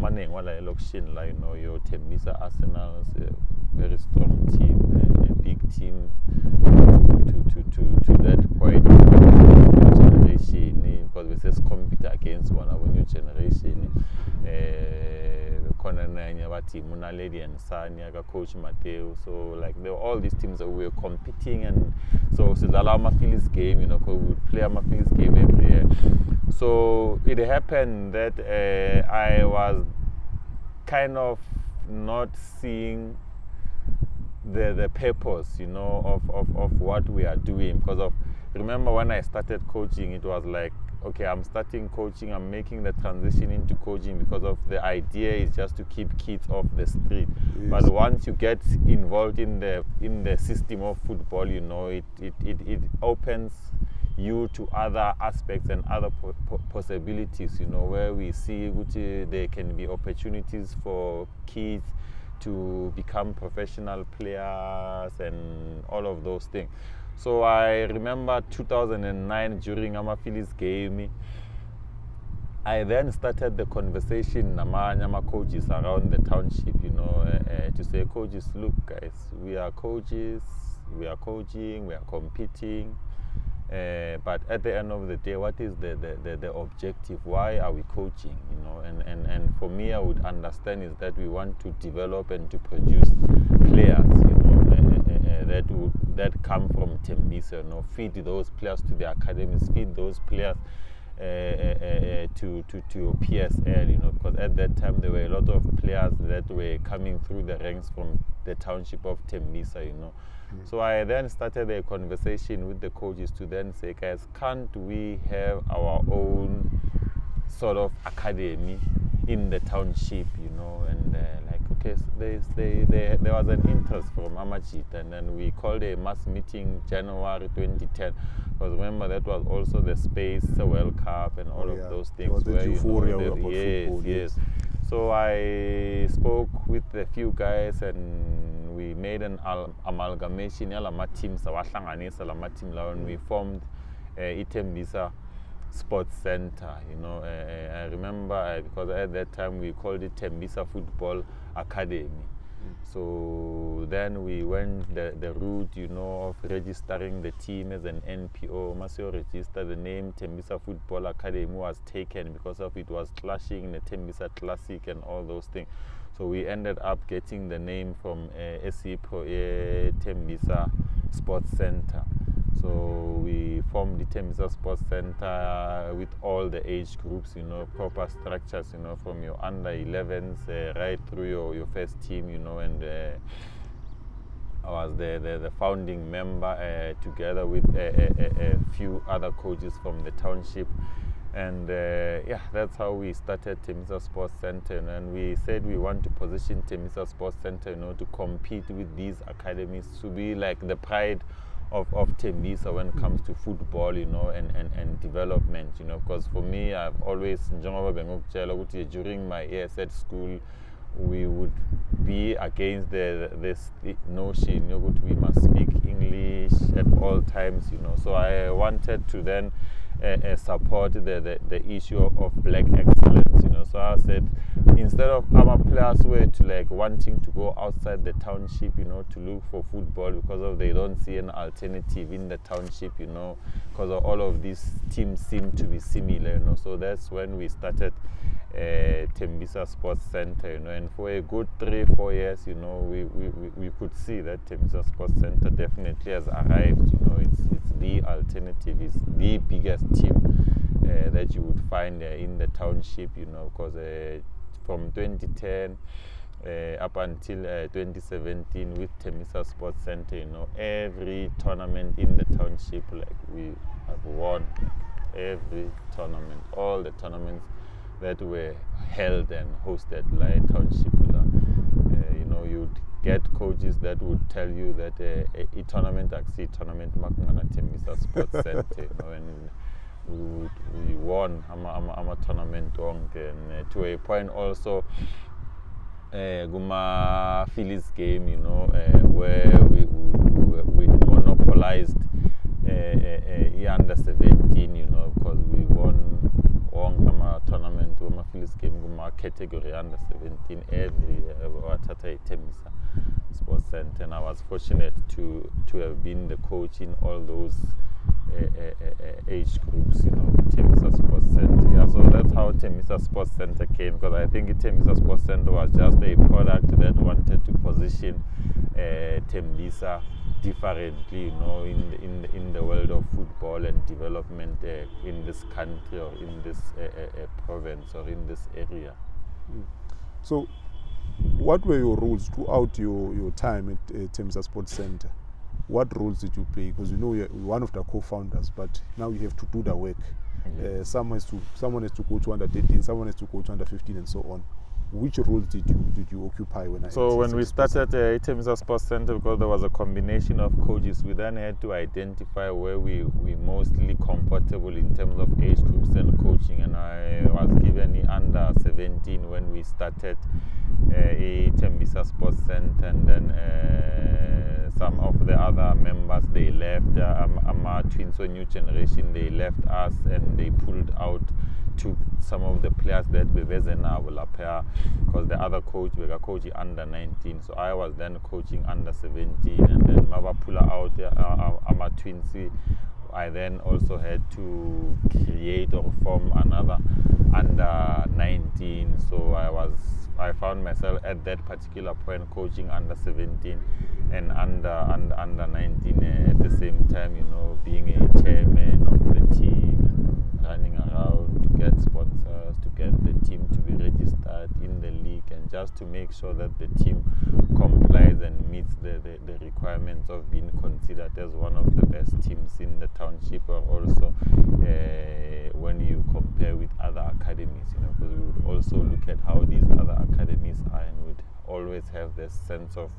know, your Tembisa Arsenal, a very strong team, a big team to that point. Generation, because we just compete against one of our new generation. Muna Lady and Sanya, Coach Mateo, so like there were all these teams that we were competing, and so the Maphakola game, you know, we would play a Maphakola game every year. So it happened that I was kind of not seeing the purpose, you know, of what we are doing, because of, remember when I started coaching, it was like, okay, I'm starting coaching, I'm making the transition into coaching because of the idea is just to keep kids off the street. Yes. But once you get involved in the system of football, you know, it opens you to other aspects and other possibilities, you know, where we see there can be opportunities for kids to become professional players and all of those things. So I remember 2009 during Amaphili's game, I then started the conversation with coaches around the township, you know, to say, coaches, look guys, we are coaches, we are coaching, we are competing, but at the end of the day, what is the objective? Why are we coaching, you know? And for me, I would understand is that we want to develop and to produce players, you know, that come from Tembisa, you know, feed those players to the academies, feed those players to PSL, you know, because at that time there were a lot of players that were coming through the ranks from the township of Tembisa, you know. So I then started a conversation with the coaches to then say, guys, can't we have our own sort of academy in the township, you know? And like, okay, so there was an interest from Amajit, and then we called a mass meeting January 2010. Because remember, that was also the Space World Cup and all of those things. There was the euphoria about football. Yes. So I spoke with a few guys and we made an amalgamation yalama teams and we formed Tembisa Sports Center, you know. I remember because at that time we called it Tembisa Football Academy. So then we went the route, you know, of registering the team as an NPO. Once you register, the name Tembisa Football Academy was taken because of it was clashing in the Tembisa Classic and all those things. So we ended up getting the name from SC Pro Tembisa Sports Center. So we formed the Tembisa Sports Center with all the age groups, you know, proper structures, you know, from your under 11s right through your first team, you know, and I was the founding member together with a few other coaches from the township. And yeah, that's how we started Tembisa Sports Center, and we said we want to position Tembisa Sports Center, you know, to compete with these academies, to be like the pride of Tembisa when it comes to football, you know, and development, you know, because for me, I've always, during my years at school, we would be against this notion, you know, we must speak English at all times, you know. So I wanted to then support the issue of black excellence, you know. So I said, instead of our players were to like wanting to go outside the township, you know, to look for football because of they don't see an alternative in the township, you know, because all of these teams seem to be similar, you know. So that's when we started Tembisa Sports Center, you know, and for a good 3-4 years, you know, we could see that Tembisa Sports Center definitely has arrived, you know. It's the alternative, it's the biggest team that you would find in the township, you know, because from 2010 up until 2017 with Tembisa Sports Center, you know, every tournament in the township, like we have won every tournament, all the tournaments that were held and hosted like township. You know, you'd get coaches that would tell you that a tournament actually tournament makungana Tembisa Sports Center, you know, and we won a tournament and to a point also Guma Phillies game, you know, where we monopolized under 17, you know, because we won a tournament Guma Phillies game Guma category under 17 every year at Tembisa Sports Center, and I was fortunate to have been the coach in all those age groups, you know, Tembisa Sports Center. Yeah, so that's how Tembisa Sports Center came, because I think Tembisa Sports Center was just a product that wanted to position Tembisa differently, you know, in the world of football and development in this country or in this province or in this area. So, what were your roles throughout your time at Tembisa Sports Center? what roles did you play? Because you're one of the co-founders, but now you have to do the work. Someone has to go to under 13, someone has to go to under 15, and so on. Which roles did you occupy when we started Tembisa Sports Center, because there was a combination of coaches, we then had to identify where we mostly comfortable in terms of age groups and coaching, and I was given the under 17 when we started Tembisa Sports Center, and then some of the other members, they left. Our twins, so new generation, they left us and they pulled out, took some of the players that were because the other coach we were coaching under 19, so I was then coaching under 17, and then Maphakola out our twins. I then also had to create or form another under 19, so I found myself at that particular point coaching under 17 and under 19 at the same time, being a chairman of the team and running around to get sponsors, to get the team to be registered in the league, and just to make sure that the team complies and meets the requirements of being considered as one of the best teams in the township, or also when you compare with other academies, because we would also look at how these other academies are, and would always have this sense of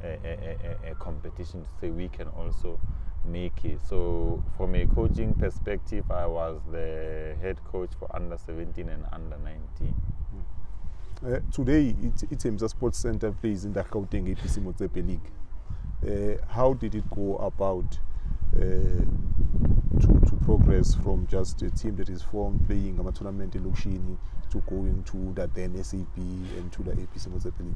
a competition to say we can also make it. So from a coaching perspective, I was the head coach for under 17 and under 19. Today, Tembisa Sports Center plays in the Gauteng APC Motsepe League. How did it go about to progress from just a team that is formed playing a tournament in Lukshini to going to the then SAP and to the APC Motsepe League?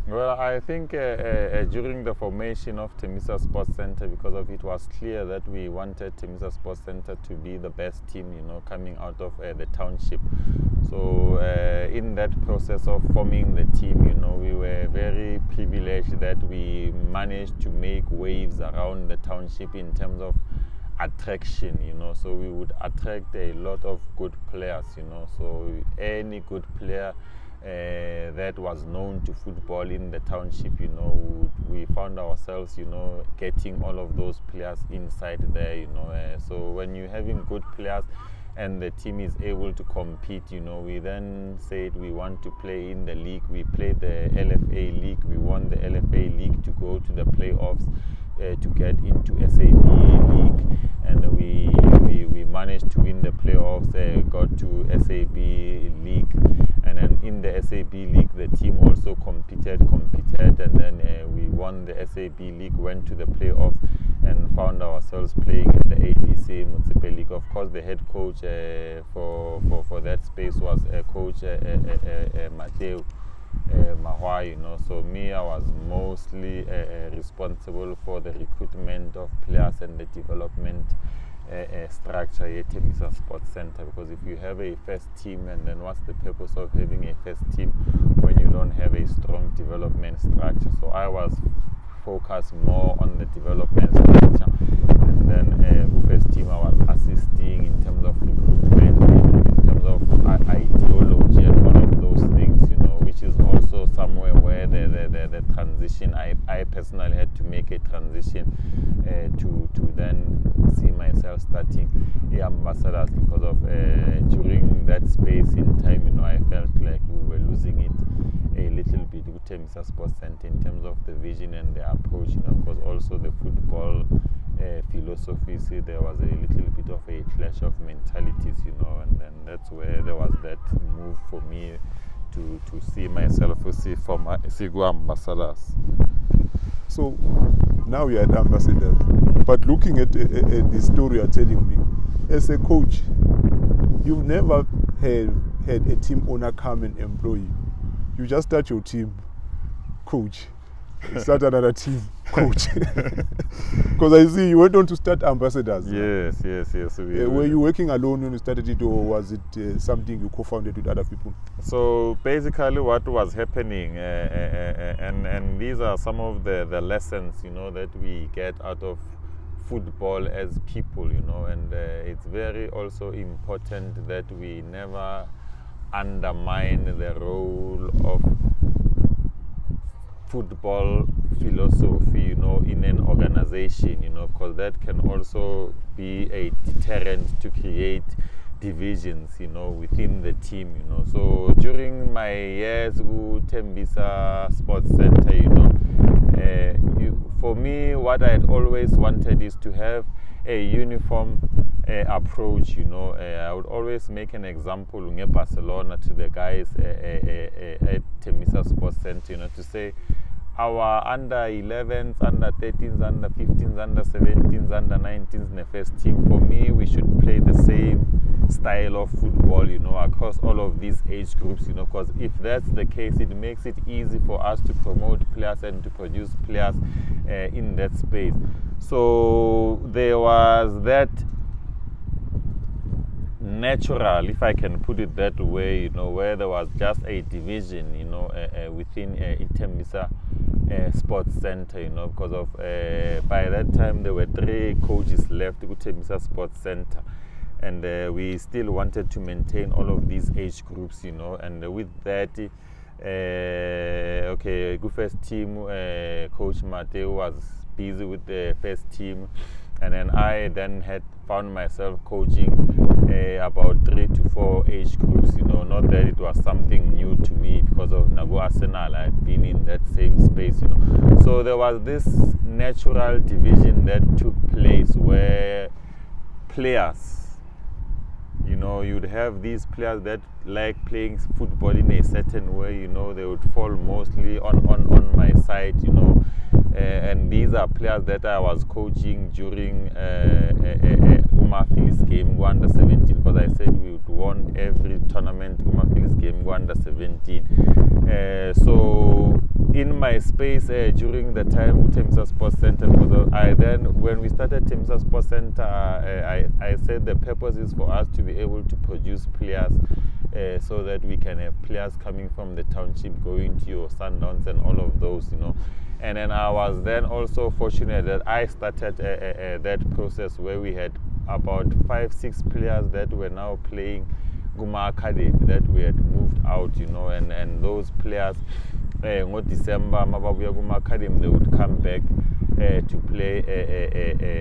Well, I think during the formation of Tembisa Sports Center, because of it was clear that we wanted Tembisa Sports Center to be the best team, coming out of the township. So in that process of forming the team, we were very privileged that we managed to make waves around the township in terms of attraction, so we would attract a lot of good players, so any good player that was known to football in the township, we found ourselves, getting all of those players inside there, so when you're having good players and the team is able to compete, we then said we want to play in the league. We played the LFA league, we won the LFA league to go to the playoffs, to get into SAB league, and we managed to win the playoffs, got to SAB league, and then in the SAB league the team also competed, and then we won the SAB league, went to the playoffs, and found ourselves playing in the APC Motsepe League. Of course, the head coach for that space was Coach Mateo Mahwai, so me, I was mostly responsible for the recruitment of players and the development structure at Tembisa Sports Center, because if you have a first team, and then what's the purpose of having a first team when you don't have a strong development structure? So I was focused more on the development structure, and then first team I was assisting in terms of recruitment, in terms of ideology and all of those things, which is also somewhere where the transition, I personally had to make a transition to then see myself starting ambassadors, because of during that space in time, I felt like we were losing it a little bit with Tembisa Sports Center in terms of the vision and the approach, because also the football philosophy, there was a little bit of a clash of mentalities, and then that's where there was that move for me to see myself for my ambassadors. So now you are at ambassadors, but looking at the story you're telling me, as a coach, you've never had a team owner come and employ you. You just start your team, coach, start another team, coach. Because I see you went on to start ambassadors. Yes. Were you working alone when you started it, or was it something you co-founded with other people? So basically what was happening, and these are some of the lessons, that we get out of football as people, and it's very also important that we never undermine the role of football philosophy, you know, in an organization, you know, because that can also be a deterrent to create divisions, you know, within the team, you know. So during my years with Tembisa Sports Center, you know, for me, what I had always wanted is to have a uniform approach, you know. I would always make an example in Barcelona to the guys at Tembisa Sports Center, you know, to say our under 11s, under 13s, under 15s, under 17s, under 19s in the first team, for me, we should play the same style of football, you know, across all of these age groups, you know, because if that's the case, it makes it easy for us to promote players and to produce players in that space. So there was that natural, if I can put it that way, you know, where there was just a division, you know, within Tembisa Sports Center, you know, because of by that time there were 3 coaches left to Tembisa Sports Center, and we still wanted to maintain all of these age groups, you know, and with that, okay, good first team, Coach Mateo was busy with the first team, and then I then had found myself coaching about 3 to 4 age groups, you know, not that it was something new to me because of Nago Arsenal, I had been in that same space, you know. So there was this natural division that took place where players, you know, you'd have these players that like playing football in a certain way, you know, they would fall mostly on my side, you know, and these are players that I was coaching during Phillies game under 17, because I said we would want every tournament Phillies game under 17. So in my space during the time with Tembisa Sports Center, because I then, when we started Tembisa Sports Center, I said the purpose is for us to be able to produce players so that we can have players coming from the township going to your Sundowns and all of those, you know. And then I was then also fortunate that I started that process where we had about 5-6 players that were now playing Guma Academy, that we had moved out, you know, and those players in December, Guma Academy, they would come back to play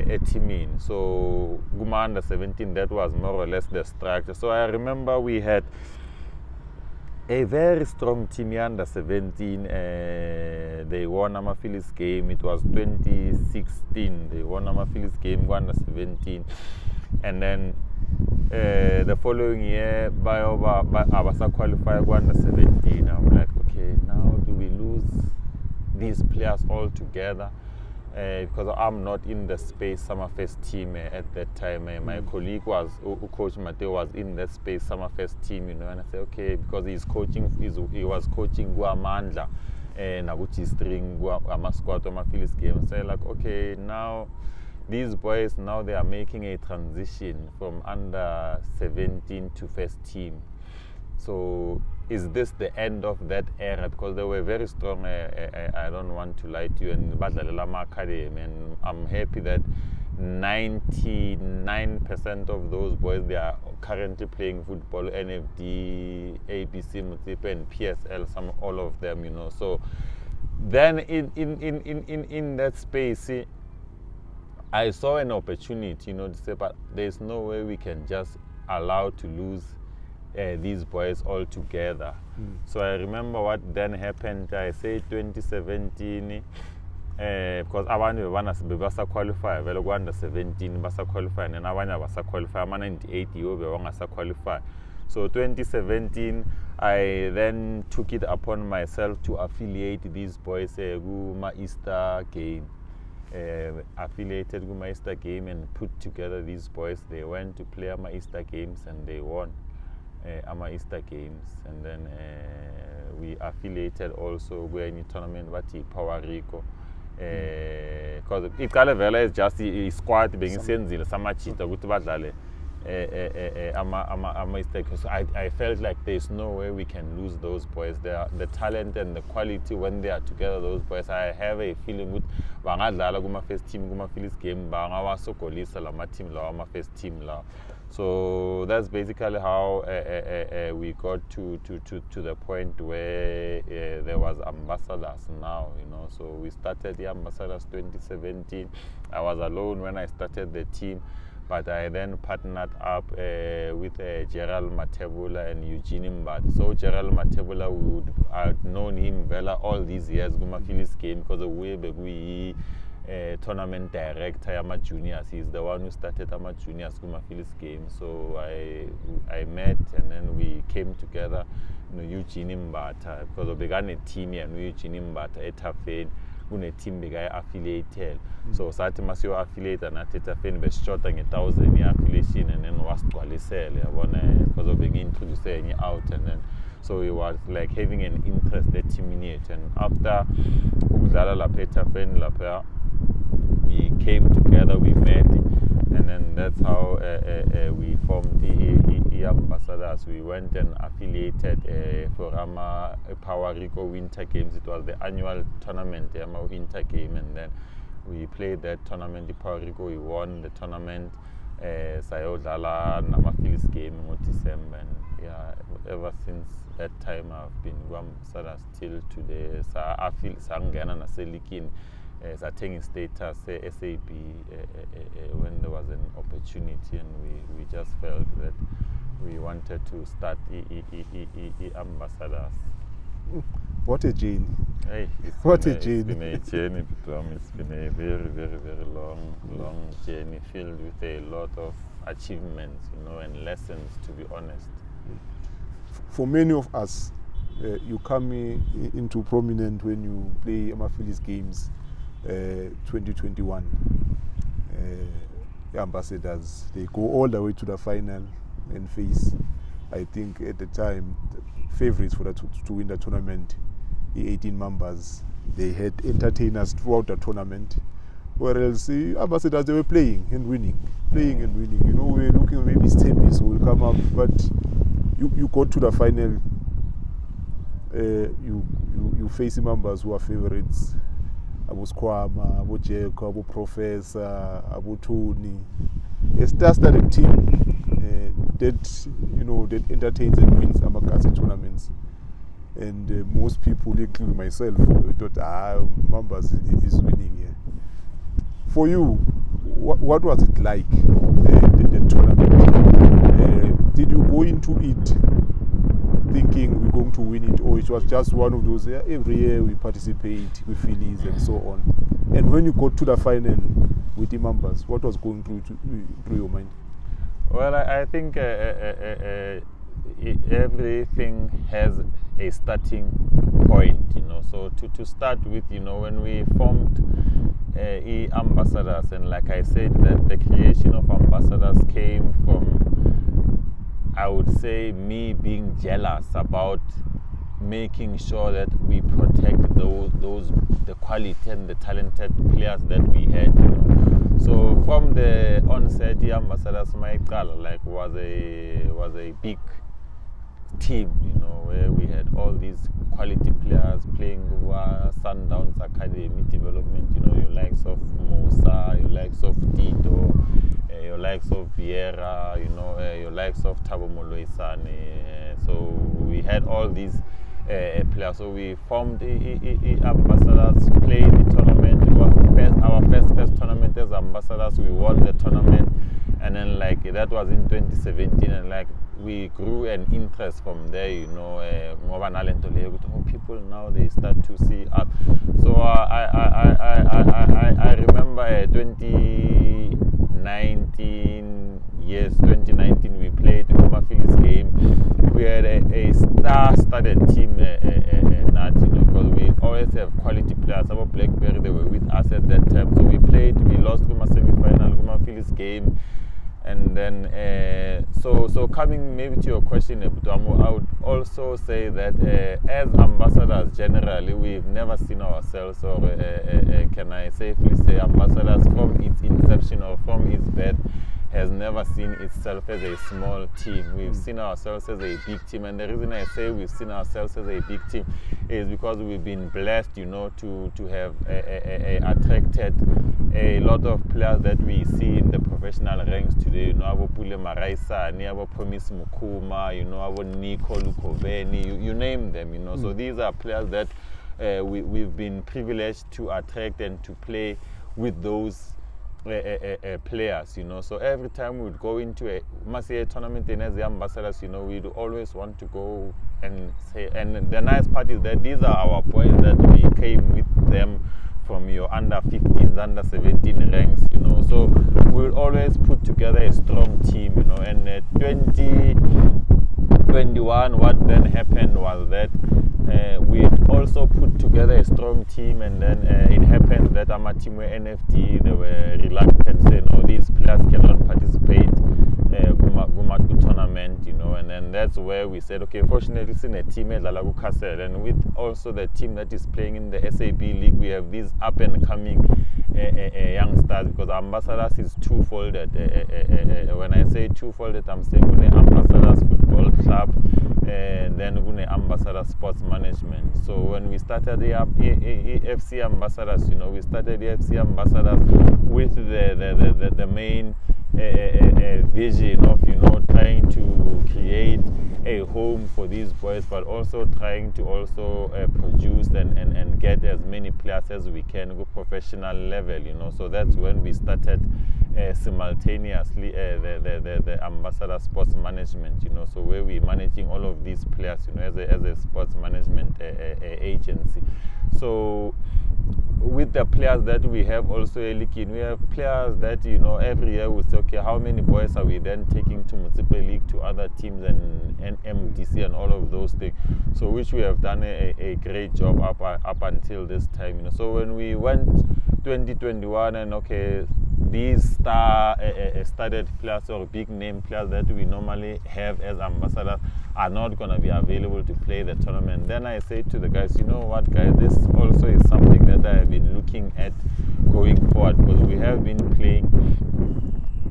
a team in. So Guma under 17, that was more or less the structure. So I remember we had a very strong team under 17. They won Phillies game. It was 2016. They won Phillies game under 17, and then the following year, by Abasa qualified under 17. I'm like, okay, now do we lose these players all together? Because I'm not in the space summer first team at that time. My colleague was, Coach Mateo was in that space summer first team, you know, and I said, okay, because he was coaching Guamandla and Naguchi string Amasquato Phillies game. So like, okay, now these boys, now they are making a transition from under 17 to first team. So is this the end of that era? Because they were very strong, I don't want to lie to you, and Badlalama Academy, and I'm happy that 99% of those boys, they are currently playing football, NFD, ABC, Mutipe, and PSL, all of them, you know. So then in that space, I saw an opportunity, you know, to say, but there's no way we can just allow to lose these boys all together. So I remember what then happened. I say 2017, because abanye basa qualify, vele under 17 basa qualify, and abanye basa qualify, ama 98 yobe wangasa qualify. So 2017, I then took it upon myself to affiliate these boys Guma Easter game. Affiliated Guma Easter game and put together these boys. They went to play Ama Easter games and they won Ama Easter games, and then we affiliated also when tournament Vati Power Rico, because Ikalevela is just a squad being senzile samachita ukuthi badlale Ama Easter games. So I felt like there's no way we can lose those boys. The talent and the quality when they are together, those boys, I have a feeling with bangadlala kuma first team kuma Phillies game bangawasokolisa lama team lawa ama first team lawa. So that's basically how we got to the point where there was ambassadors now, you know. So we started the ambassadors 2017. I was alone when I started the team, but I then partnered up with Gerald Maphakola and Eugene Mbad. So Gerald Maphakola, I'd known him well all these years Phillies game because of we tournament director Yama Juniors. He's the one who started Yama Juniors Phillies game. So I met and then we came together. You know, Eugene Mbata, because we began a team here. Eugene Mbata etafeni une team bega affiliated. So sathi masiyo affiliate and etafeni be short nge 1,000 affiliation and then wasgcwalisele yabona because of being introduced out and then so it was like having an interest that immediate. And after ukudlala lapha etafeni lapha we came together, we met, and then that's how we formed the ambassadors. We went and affiliated for Rama Power Rico Winter Games. It was the annual tournament, the Rama Winter Game, and then we played that tournament, the Power Rico. We won the tournament. Sayodlala Phillies game in December, and yeah, ever since that time I've been ambassador still today. So I feel sangana na selikin. Taking status SAB when there was an opportunity, and we just felt that we wanted to start ambassadors. What a journey! Hey, what a journey! It's been a journey, it's been a very, very, very long journey filled with a lot of achievements, you know, and lessons, to be honest. For many of us, you come into prominent when you play Phillies games. 2021 ambassadors, they go all the way to the final and face, I think at the time, the favorites for to win the tournament, the 18 members. They had entertainers throughout the tournament, whereas the ambassadors, they were playing and winning. You know, we're looking maybe Tembisa will come up, but you go to the final, you face members who are favorites. Abo Squama, Abo Jeko, Abo Professor, Abo Tony. It's just that a team that entertains and wins Amakasi tournaments. And most people, including myself, thought Mambas is winning here. For you, what was it like, the tournament? Did you go into it thinking we're going to win it, or it was just one of those every year we participate with Phillies and so on? And when you got to the final with the members, what was going through your mind? Well, I think everything has a starting point, you know. So to start with, you know, when we formed ambassadors, and like I said, that the creation of ambassadors came from, I would say, me being jealous about making sure that we protect the quality and the talented players that we had, you know. So from the onset, the ambassadors was a big team, you know, where we had all these quality players playing Sundowns Academy development, you know, your likes of Musa, your likes of Tito, your likes of Vieira, you know, your likes of Thabo Moloisane. So we had all these players. So we formed ambassadors, played the tournament. Our first tournament as ambassadors, we won the tournament, and then like that was in 2017, and like we grew an interest from there, you know. People now they start to see us. So I remember 2019 we played the Phillies game. We had a star-studded team, because we always have quality players. Our Blackberry, they were with us at that time. So we lost the semi-final, the Phillies game. And then, so coming maybe to your question, I would also say that as ambassadors generally, we've never seen ourselves, or can I safely say ambassadors from its inception or from its birth, has never seen itself as a small team. We've seen ourselves as a big team, and the reason I say we've seen ourselves as a big team is because we've been blessed, to have attracted a lot of players that we see in the professional ranks today. Abo Pule Maraisa, abo Promise Mukuma, abo Nico Lukoveni, you name them. So these are players that we've been privileged to attract and to play with those players. So every time we'd go into a Masia tournament and as the ambassadors, we'd always want to go and say, and the nice part is that these are our boys that we came with them from your under 15s, under 17 ranks, so we'll always put together a strong team, and 2021, what then happened was that we also put together a strong team, and then it happened that our team were NFD, they were reluctant, saying, no, these players cannot participate Gumatu tournament, and then that's where we said, okay, fortunately it's in a team at Lalagu Castle, and with also the team that is playing in the SAB League, we have these up and coming youngsters, because ambassadors is two-folded. When I say two-folded, I'm saying ambassadors football club, and then ambassador sports management. So when we started the FC ambassadors, we started the FC ambassadors with the main vision of trying to create a home for these boys, but also trying to also produce and get as many players as we can go professional level. So that's when we started simultaneously the ambassador sports management. So where we're managing all of these players, as a sports management agency. So with the players that we have also, we have players that every year we say, okay, how many boys are we then taking to Municipal League, to other teams and MDC and all of those things. So which we have done a great job up until this time. So when we went 2021 and okay, these started players or big name players that we normally have as ambassadors are not going to be available to play the tournament. Then I say to the guys, you know what guys, this also is something that I have been looking at going forward, because we have been playing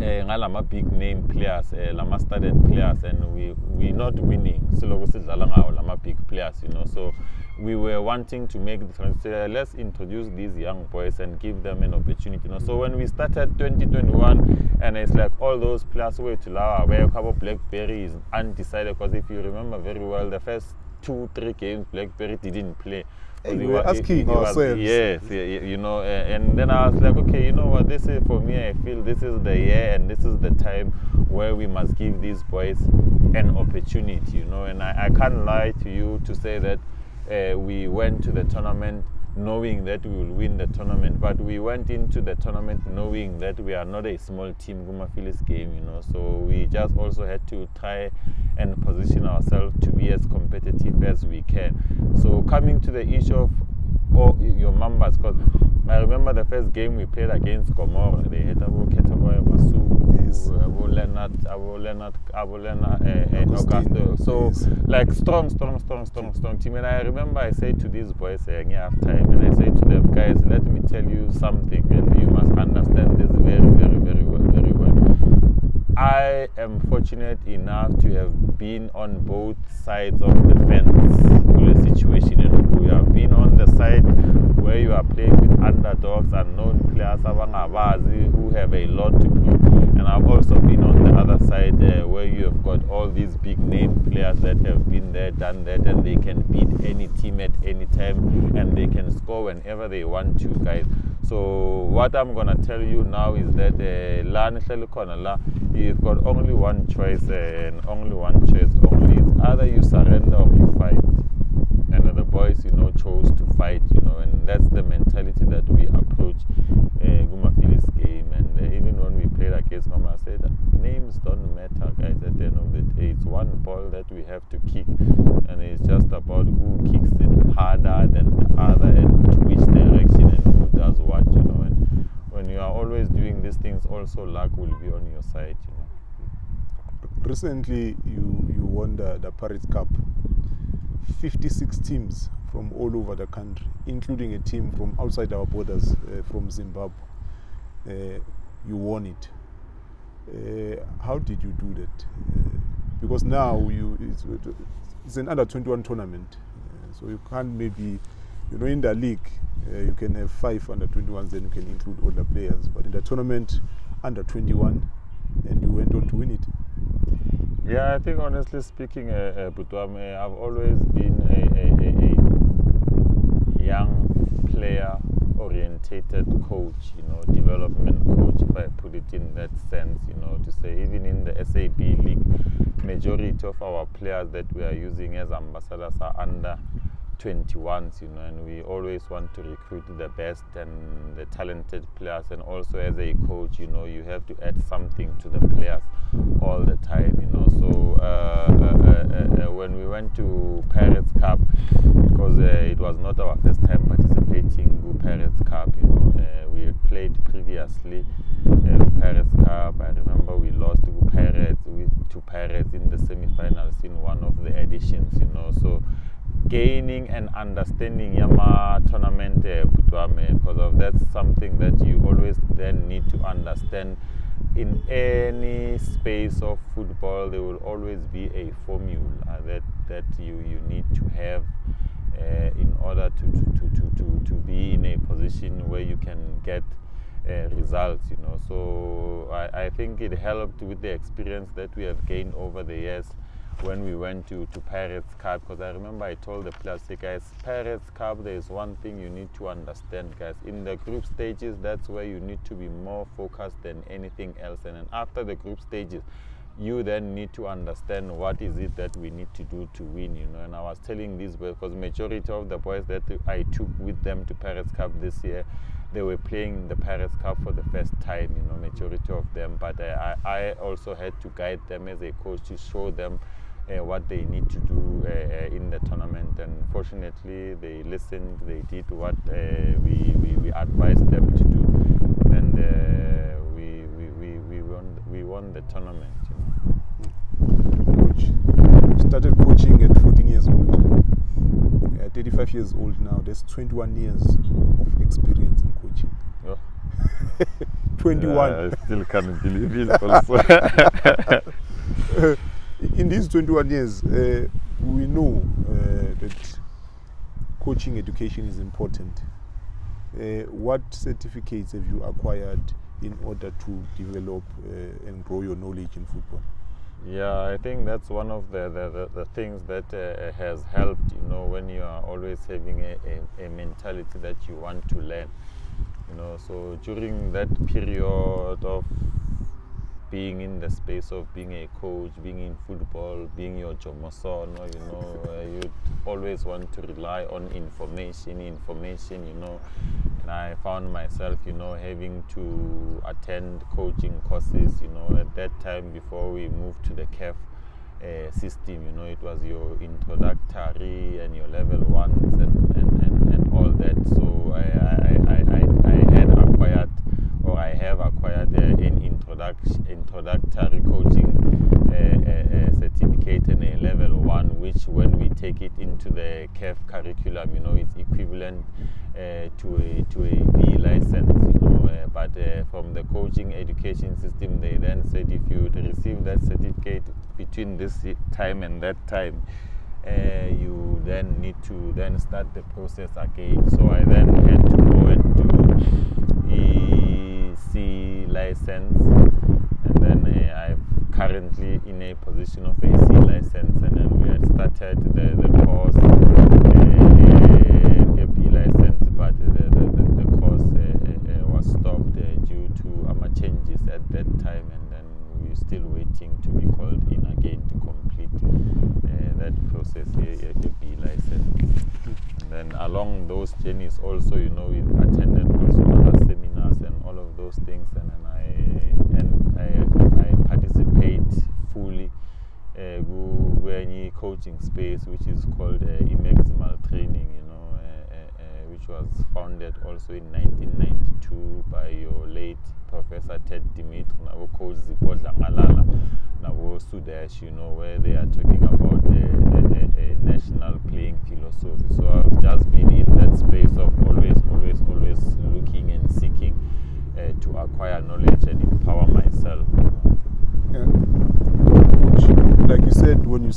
lama big name players, lama started players, and we're not winning. So lama big players, so we were wanting to make the transition. Let's introduce these young boys and give them an opportunity. So when we started 2021, and it's like all those players were to Lawa, where Blackberry is undecided, because if you remember very well, the first 2-3 games Blackberry didn't play. We were asking ourselves. Yes, and then I was like, okay, what, this is for me, I feel this is the year and this is the time where we must give these boys an opportunity, and I can't lie to you to say that we went to the tournament knowing that we will win the tournament, but we went into the tournament knowing that we are not a small team, Gumafilis game, so we just also had to try and position ourselves to be as competitive as we can. So coming to the issue of your members, because I remember the first game we played against Gomorrah, they had Augusto. So like strong team. And I remember I said to these boys, half time, and I said to them, guys, let me tell you something, and you must understand this very, very, very well. I am fortunate enough to have been on both sides of the fence in a situation, and we have been on the side where you are playing with underdogs, unknown players, who have a lot to prove. And I've also been on the other side where you have got all these big name players that have been there, done that, and they can beat any team at any time, and they can score whenever they want to, guys. So what I'm going to tell you now is that you've got only one choice, and only one choice only. It's either you surrender or you fight. And the boys, chose to fight, and that's the mentality that we approach Gumafilis game. And even when we played against Mama, I said, names don't matter, guys. At the end of the day, it's one ball that we have to kick, and it's just about who kicks it harder than the other, and to which direction, and who does what, And when you are always doing these things, also luck will be on your side, Recently, you won the Paris Cup. 56 teams from all over the country, including a team from outside our borders, from Zimbabwe. You won it. How did you do that? Because now it's an under 21 tournament, so you can't maybe, in the league you can have 5 under 21s, then you can include older players. But in the tournament, under 21, and you went on to win it. Yeah, I think honestly speaking, Butwame, I've always been a young player orientated coach, development coach, if I put it in that sense, to say even in the SAB league, majority of our players that we are using as ambassadors are under 21s, and we always want to recruit the best and the talented players. And also as a coach, you have to add something to the players all the time, So when we went to Pirates Cup, because it was not our first time participating in Pirates Cup, we had played previously Pirates Cup. I remember we lost to Pirates in the semi-finals in one of the editions, So gaining and understanding Yama tournament, because of that's something that you always then need to understand. In any space of football, there will always be a formula that you need to have in order to be in a position where you can get results, So I think it helped with the experience that we have gained over the years when we went to Pirates Cup, because I remember I told the players, hey guys, Pirates Cup, there is one thing you need to understand, guys. In the group stages, that's where you need to be more focused than anything else. And then after the group stages, you then need to understand what is it that we need to do to win, And I was telling these boys, because majority of the boys that I took with them to Pirates Cup this year, they were playing the Pirates Cup for the first time, majority of them. But I also had to guide them as a coach to show them what they need to do in the tournament, and fortunately they listened, they did what we advised them to do, and we won the tournament. Coach, you started coaching at 14 years old, 35 years old now. There's 21 years of experience in coaching. Oh. 21. I still can't believe it also. In these 21 years, we know that coaching education is important. What certificates have you acquired in order to develop and grow your knowledge in football? Yeah, I think that's one of the things that has helped, when you are always having a mentality that you want to learn. So during that period of being in the space of being a coach, being in football, being your Jomosono, you always want to rely on information, and I found myself, having to attend coaching courses, at that time before we moved to the CAF system, it was your introductory and your level ones and all that. So I have acquired an introductory coaching certificate and a level 1, which when we take it into the CAF curriculum, it's equivalent to a B license, but from the coaching education system, they then said if you receive that certificate between this time and that time, you then need to then start the process again. So I then had to go and do EC license, and then I'm currently in a position of a C license, and then we had started the course, a B license, but the course was stopped due to changes at that time, and then we're still waiting to be called in again to complete that process, a B license. And then along those journeys also, we've attended also other seminars and all of those things, and then I participate fully in a coaching space which is called Maximal Training, which was founded also in 1992 by your late Professor Ted Dimitri, now Coach Zipodla Malala, now Sudash, where they are talking about a national playing philosophy. So I've just been in that space of always looking and seeking to acquire knowledge and empower myself.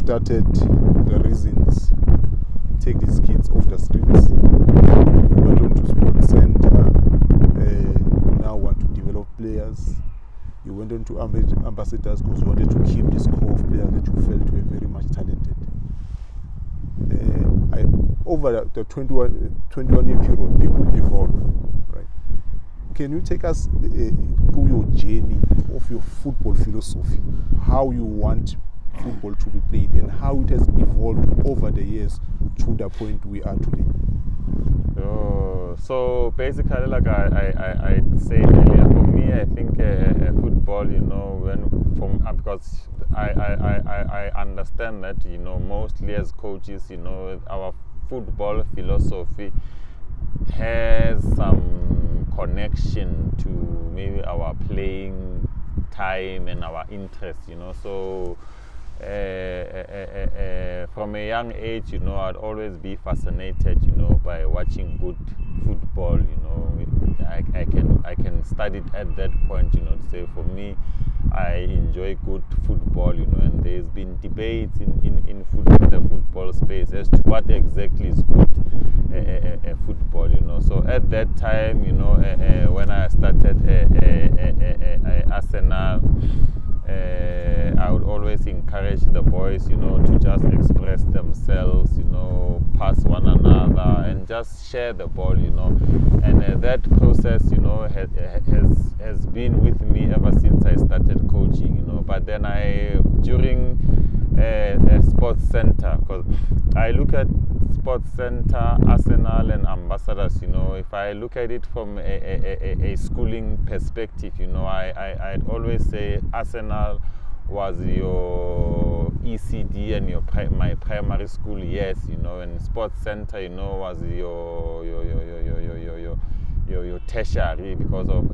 started the reasons, take these kids off the streets. We went on to sports center. We now want to develop players. You went on to ambassadors because you wanted to keep this core of players that you felt were very much talented. Over the 21-year period, people evolve, right? Can you take us through your journey of your football philosophy, how you want football to be played, and how it has evolved over the years to the point we are today? So basically, like I said earlier, for me, I think football, because I understand that, mostly as coaches, our football philosophy has some connection to maybe our playing time and our interest, so from a young age, I'd always be fascinated, by watching good football. I can study it at that point, to say for me, I enjoy good football, and there's been debates in the football space as to what exactly is good football, So at that time, when I started Arsenal, I would always encourage the boys, to just express themselves, pass one another, and just share the ball, And that process, has been with me ever since I started coaching, But then during sports center, because I look at sports center, Arsenal, and ambassadors, if I look at it from a schooling perspective, I'd always say Arsenal was your ECD and my primary school years, and sports center, was your tertiary, because of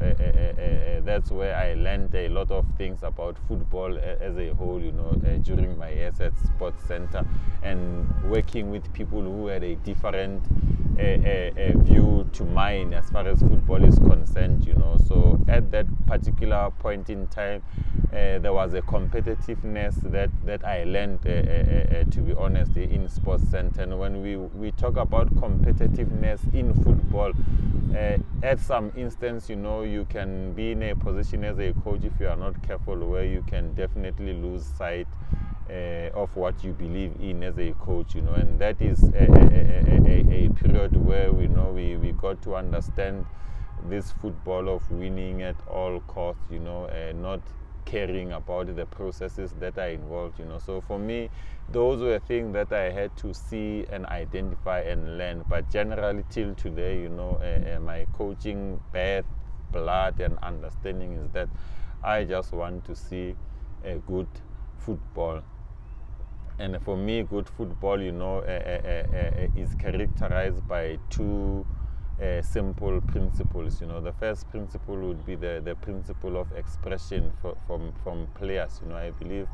that's where I learned a lot of things about football as a whole, during my years at sports center, and working with people who had a different view to mine as far as football is concerned, So at that particular point in time, there was a competitiveness that I learned, to be honest, in sports center. And when we talk about competitiveness in football, at some instance, you can be in a position as a coach, if you are not careful, where you can definitely lose sight of what you believe in as a coach, and that is a period where we got to understand this football of winning at all costs, not caring about the processes that are involved, So for me, those were things that I had to see and identify and learn. But generally, till today, my coaching blood and understanding is that I just want to see a good football. And for me, good football, is characterized by two simple principles. The first principle would be the principle of expression from players. I believe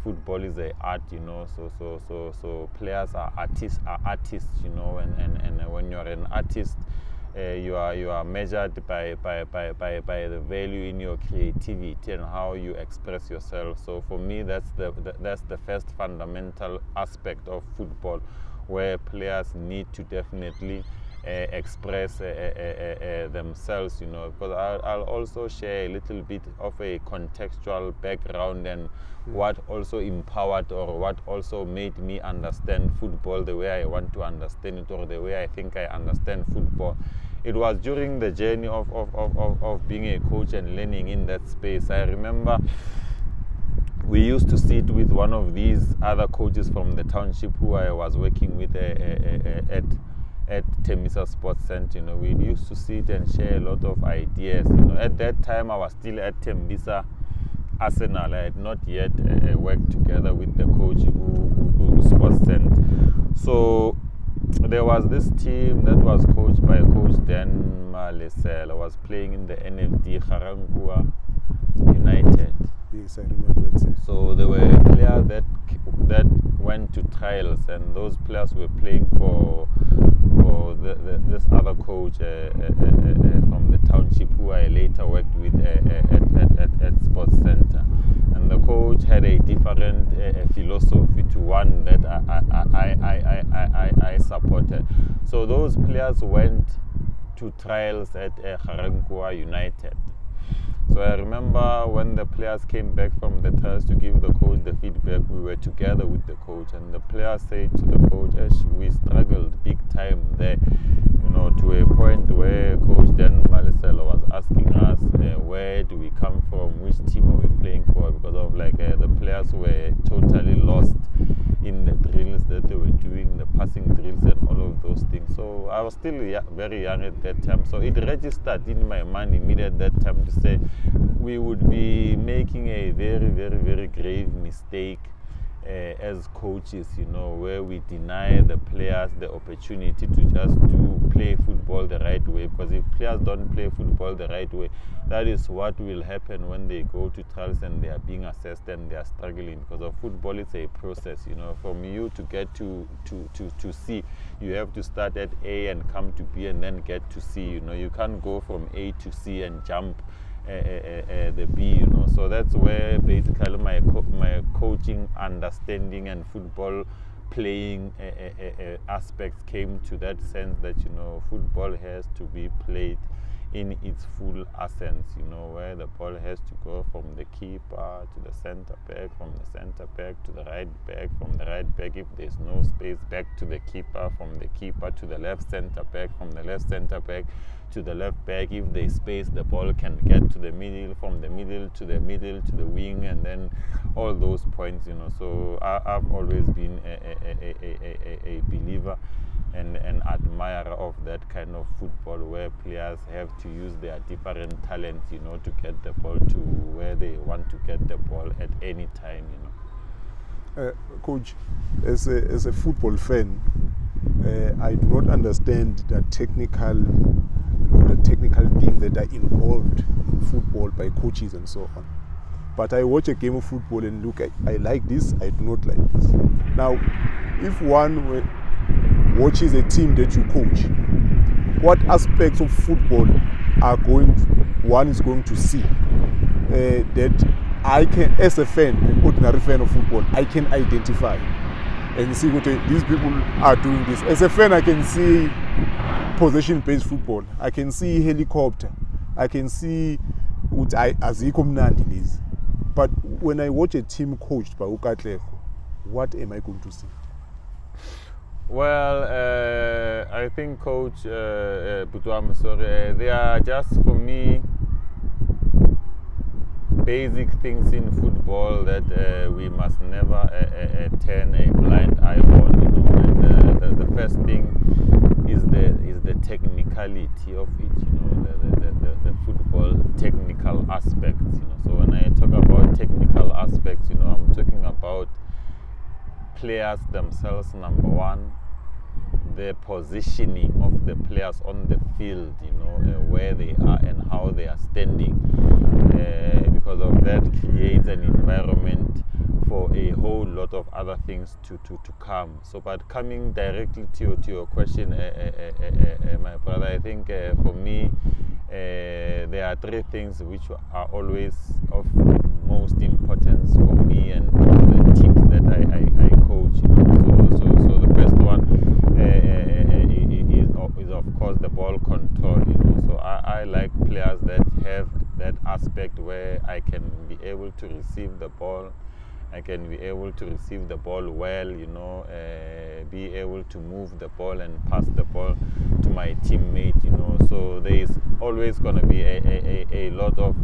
football is an art, so players are artists, and when you're an artist, you are measured by the value in your creativity and how you express yourself. So for me, that's the first fundamental aspect of football, where players need to definitely express themselves, because I'll also share a little bit of a contextual background and what also empowered or what also made me understand football the way I want to understand it, or the way I think I understand football. It was during the journey of being a coach and learning in that space. I remember we used to sit with one of these other coaches from the township who I was working with at Tembisa Sports Center. We used to sit and share a lot of ideas. At that time, I was still at Tembisa Arsenal. I had not yet worked together with the coach who Sports Center. So there was this team that was coached by Coach Dan Malesela. I was playing in the NFD Garangua United. Yes, I remember that. So there were players that went to trials, and those players were playing for this other coach from the township who I later worked with at Sports Center. And and the coach had a different philosophy to one that I supported. So those players went to trials at Garankuwa United. So I remember when the players came back from the trials to give the coach the feedback, we were together with the coach, and the players said to the coach, we struggled big time there, to a point where Coach Dan Malisela was asking us, where do we come from, which team are we playing for, because of the players were totally lost in the drills that they were doing, the passing drills and all of those things. So I was still very young at that time, so it registered in my mind immediately at that time to say we would be making a very, very, very grave mistake as coaches, where we deny the players the opportunity to just play football the right way. Because if players don't play football the right way, that is what will happen when they go to trials and they are being assessed and they are struggling. Because of football, it's a process. From you to get to C, you have to start at A and come to B and then get to C. You can't go from A to C and jump the B. So that's where basically my coaching understanding and football playing aspects came to that sense that football has to be played in its full essence, where the ball has to go from the keeper to the center back, from the center back to the right back, from the right back if there's no space, back to the keeper, from the keeper to the left center back, from the left center back to the left back. If there's space, the ball can get to the middle, from the middle to the wing, and then all those points, So I've always been a believer and an admirer of that kind of football where players have to use their different talents, to get the ball to where they want to get the ball at any time, Coach, as a football fan, I do not understand the technical things that are involved in football by coaches and so on. But I watch a game of football and look at, I like this, I do not like this. Now, if one watches a team that you coach, what aspects of football one is going to see that I can, as a fan, an ordinary fan of football, I can identify and see what these people are doing this. As a fan, I can see possession-based football. I can see helicopter. I can see azikho mnandi lezi. But when I watch a team coached by Katlego, what am I going to see? Well, I think Coach Butwam, they are just, for me, basic things in football that we must never turn a blind eye on. And the first thing is the technicality of it. The football technical aspects. So when I talk about technical aspects, I'm talking about players themselves, number one, the positioning of the players on the field, where they are and how they are standing, because of that creates an environment for a whole lot of other things to come. So, but coming directly to your question, my brother, I think for me, there are three things which are always of most importance for me and the teams that I coach. So the first one is of course the ball control. So I like players that have that aspect where I can be able to receive the ball. I can be able to receive the ball well, be able to move the ball and pass the ball to my teammate, So there is always going to be a lot of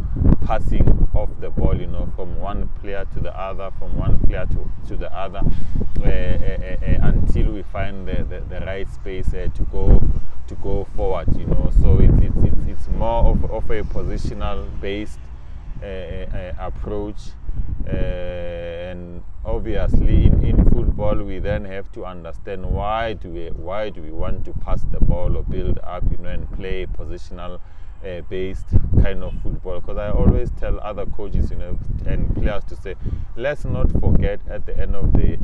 passing of the ball, from one player to the other, from one player to the other, until we find the right space to go forward, So it's more of a positional based approach. And obviously in football we then have to understand why do we want to pass the ball or build up, and play positional based kind of football. Because I always tell other coaches, and players to say, let's not forget at the end of the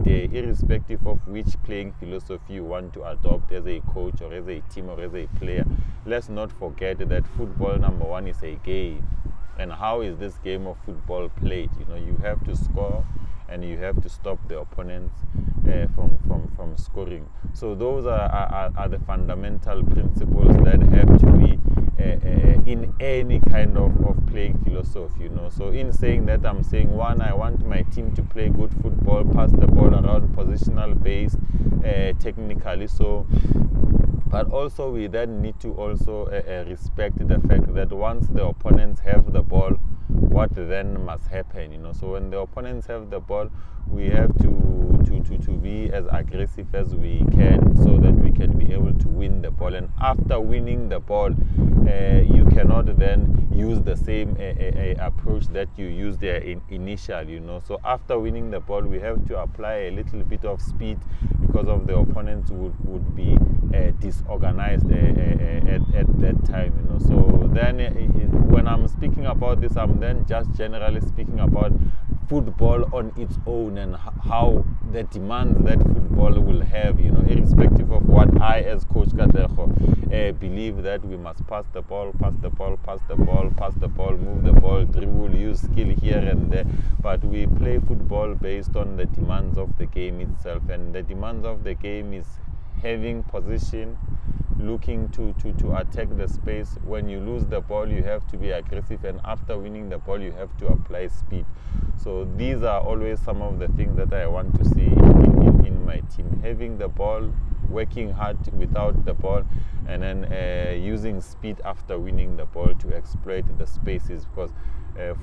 day, irrespective of which playing philosophy you want to adopt as a coach or as a team or as a player, let's not forget that football, number one, is a game. And how is this game of football played? You have to score and you have to stop the opponents from scoring. So those are the fundamental principles that have to be in any kind of playing philosophy. So in saying that, I'm saying, one, I want my team to play good football, pass the ball around, positional based, technically so. But also we then need to also respect the fact that once the opponents have the ball, what then must happen? So when the opponents have the ball, we have to be as aggressive as we can, so that we can be able to win the ball. And after winning the ball, you cannot then use the same approach that you used there initially. So after winning the ball, we have to apply a little bit of speed, because of the opponents would be disorganized at that time. So then when I'm speaking about this, I'm then just generally speaking about football on its own and how the demands that football will have, irrespective of what I as Coach Katlego believe, that we must pass the ball, move the ball, dribble, use skill here and there. But we play football based on the demands of the game itself, and the demands of the game is having position, looking to attack the space. When you lose the ball, you have to be aggressive, and after winning the ball, you have to apply speed. So these are always some of the things that I want to see in my team: having the ball, working hard without the ball, and then using speed after winning the ball to exploit the spaces, because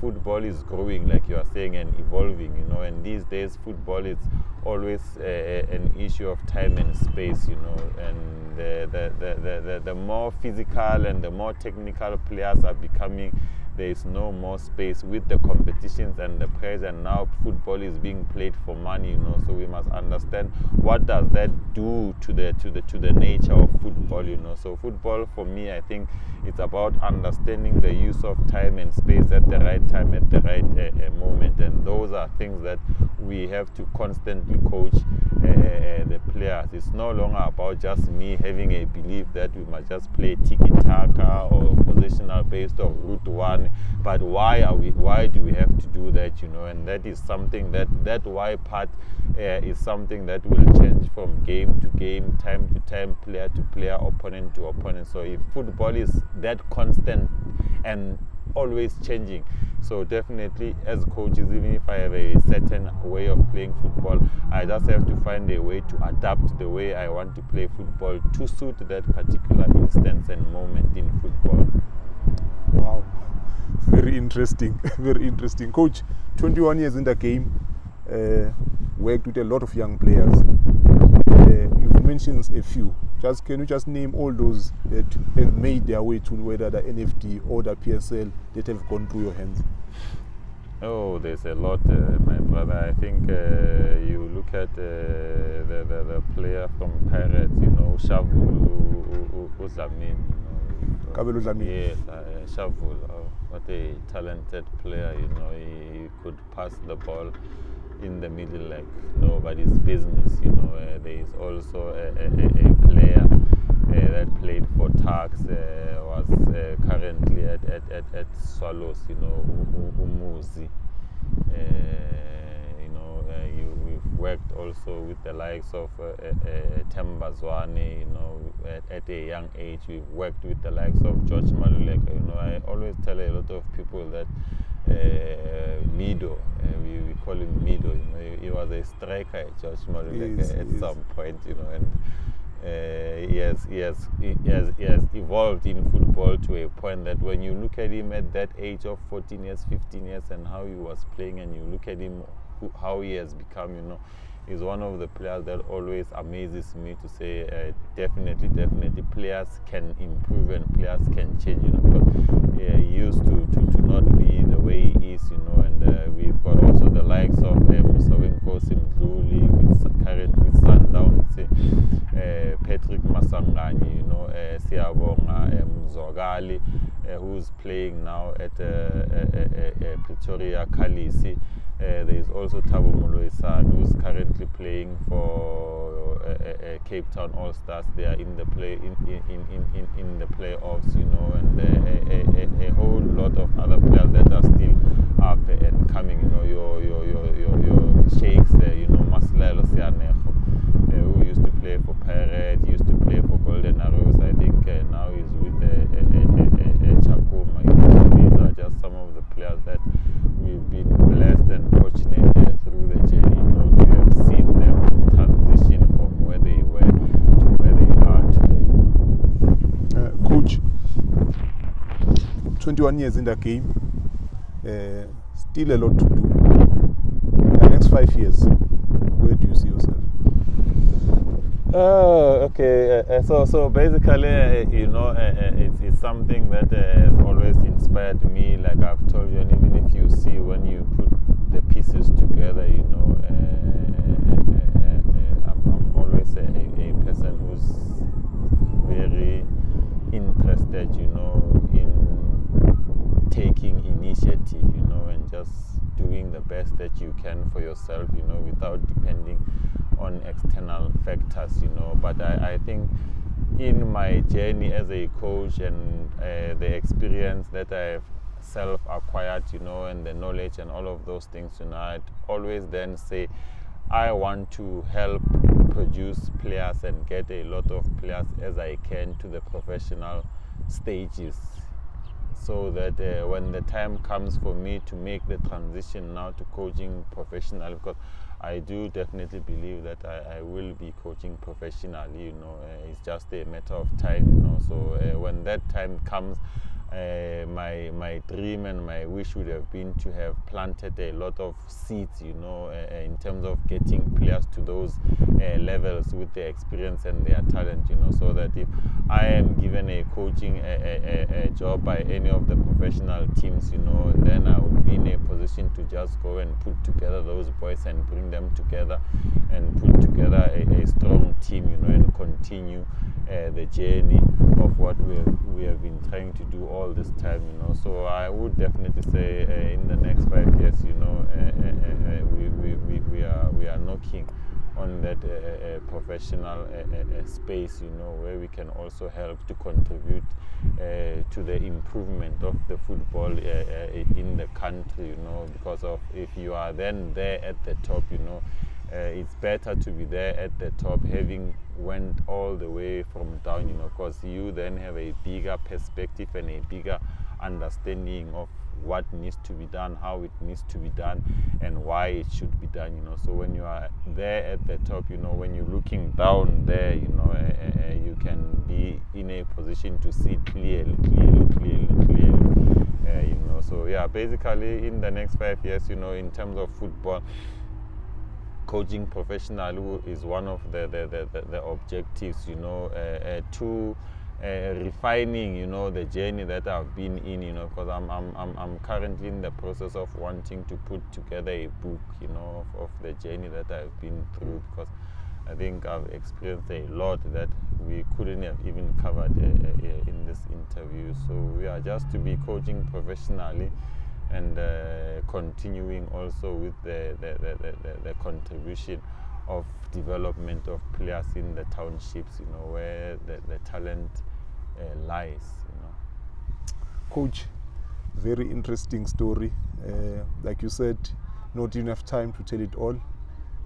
football is growing, like you are saying, and evolving, and these days football is always an issue of time and space, and the more physical and the more technical players are becoming, there is no more space with the competitions and the praise, and now football is being played for money, so we must understand what does that do to the nature of football, So football, for me, I think it's about understanding the use of time and space at the right time, at the right moment, and those are things that we have to constantly coach the players. It's no longer about just me having a belief that we must just play tiki-taka or positional based or route one, but why do we have to do that, and that is something that why part is something that will change from game to game, time to time, player to player, opponent to opponent. So if football is that constant and always changing, so definitely as coaches, even if I have a certain way of playing football, I just have to find a way to adapt the way I want to play football to suit that particular instance and moment in football. Wow, very interesting. Very interesting. Coach, 21 years in the game, worked with a lot of young players. You've mentioned a few. Can you just name all those that have made their way to whether the NFT or the PSL that have gone through your hands? Oh, there's a lot, my brother. I think you look at the player from Pirates, Shavul Uzlamin. Kabelo Dlamini. Yes, Shavul. What a talented player, he could pass the ball in the middle like nobody's business. There is also a player that played for Turks, was currently at Swallows, Umuzi. We've worked also with the likes of Tembisa, at a young age. We've worked with the likes of George Maluleka. I always tell a lot of people that Mido, we call him Mido, he was a striker, George Maluleka, at some point, and he has evolved in football to a point that when you look at him at that age of 14 years, 15 years, and how he was playing, and you look at him, how he has become, is one of the players that always amazes me to say, definitely players can improve and players can change, because he used to not be the way he is, and we've got also the likes of Musawenkosi Mdluli with Sundowns, Patrick Masangani, Siyabonga Mzogali, who's playing now at Pretoria Kalisi. There is also Thabo Moloisan, who's currently playing for Cape Town All Stars. They are in the in the playoffs, you know, and a whole lot of other players that are still up and coming. You know, your sheikhs, you know, Maslelo Sianejo, who used to play for Pirates, used to play for Golden Arrows. I think now he's with Chakuma. You know, so these are just some of the players that we've been blessed and fortunate through the journey, you know, to have seen them transition from where they were to where they are today. Coach, 21 years in the game, still a lot to do. The next 5 years, where do you see yourself? Okay. So basically, you know, it's something that has always inspired me. Like I've told you, and even if you see when you put the pieces together, you know, I'm always a person who's very interested, you know, in taking initiative, you know, and just doing the best that you can for yourself, you know, without depending on external factors, you know. But I think in my journey as a coach and the experience that I've self-acquired, you know, and the knowledge and all of those things, you know, I'd always then say I want to help produce players and get a lot of players as I can to the professional stages, so that when the time comes for me to make the transition now to coaching professionally, because I do definitely believe that I will be coaching professionally, you know, it's just a matter of time, you know. So when that time comes, my dream and my wish would have been to have planted a lot of seeds, you know, in terms of getting players to those levels with their experience and their talent, you know, so that if I am given a coaching a job by any of the professional teams, you know, then I would be in a position to just go and put together those boys and bring them together and put together a strong team, you know, and continue the journey of what we have been trying to do all this time, you know. So I would definitely say in the next 5 years, you know, we are knocking on that professional space, you know, where we can also help to contribute to the improvement of the football in the country, you know, because of if you are then there at the top, you know, it's better to be there at the top, having went all the way from down, you know, because you then have a bigger perspective and a bigger understanding of what needs to be done, how it needs to be done, and why it should be done, you know. So when you are there at the top, you know, when you're looking down there, you know, you can be in a position to see clearly, you know. So yeah, basically in the next 5 years, you know, in terms of football, coaching professionally is one of the objectives, you know, to refining, you know, the journey that I've been in, you know, because I'm currently in the process of wanting to put together a book, you know, of the journey that I've been through, because I think I've experienced a lot that we couldn't have even covered in this interview. So yeah, just to be coaching professionally and continuing also with the contribution of development of players in the townships, you know, where the talent lies, you know. Coach, very interesting story. Like you said, not enough time to tell it all,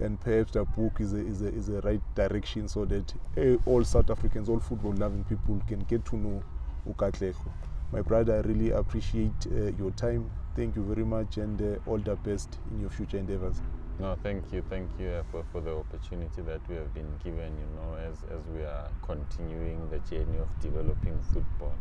and perhaps the book is a right direction so that all South Africans, all football-loving people can get to know Katlego. My brother, I really appreciate your time. Thank you very much, and all the best in your future endeavors. No, thank you for the opportunity that we have been given, you know, as we are continuing the journey of developing football.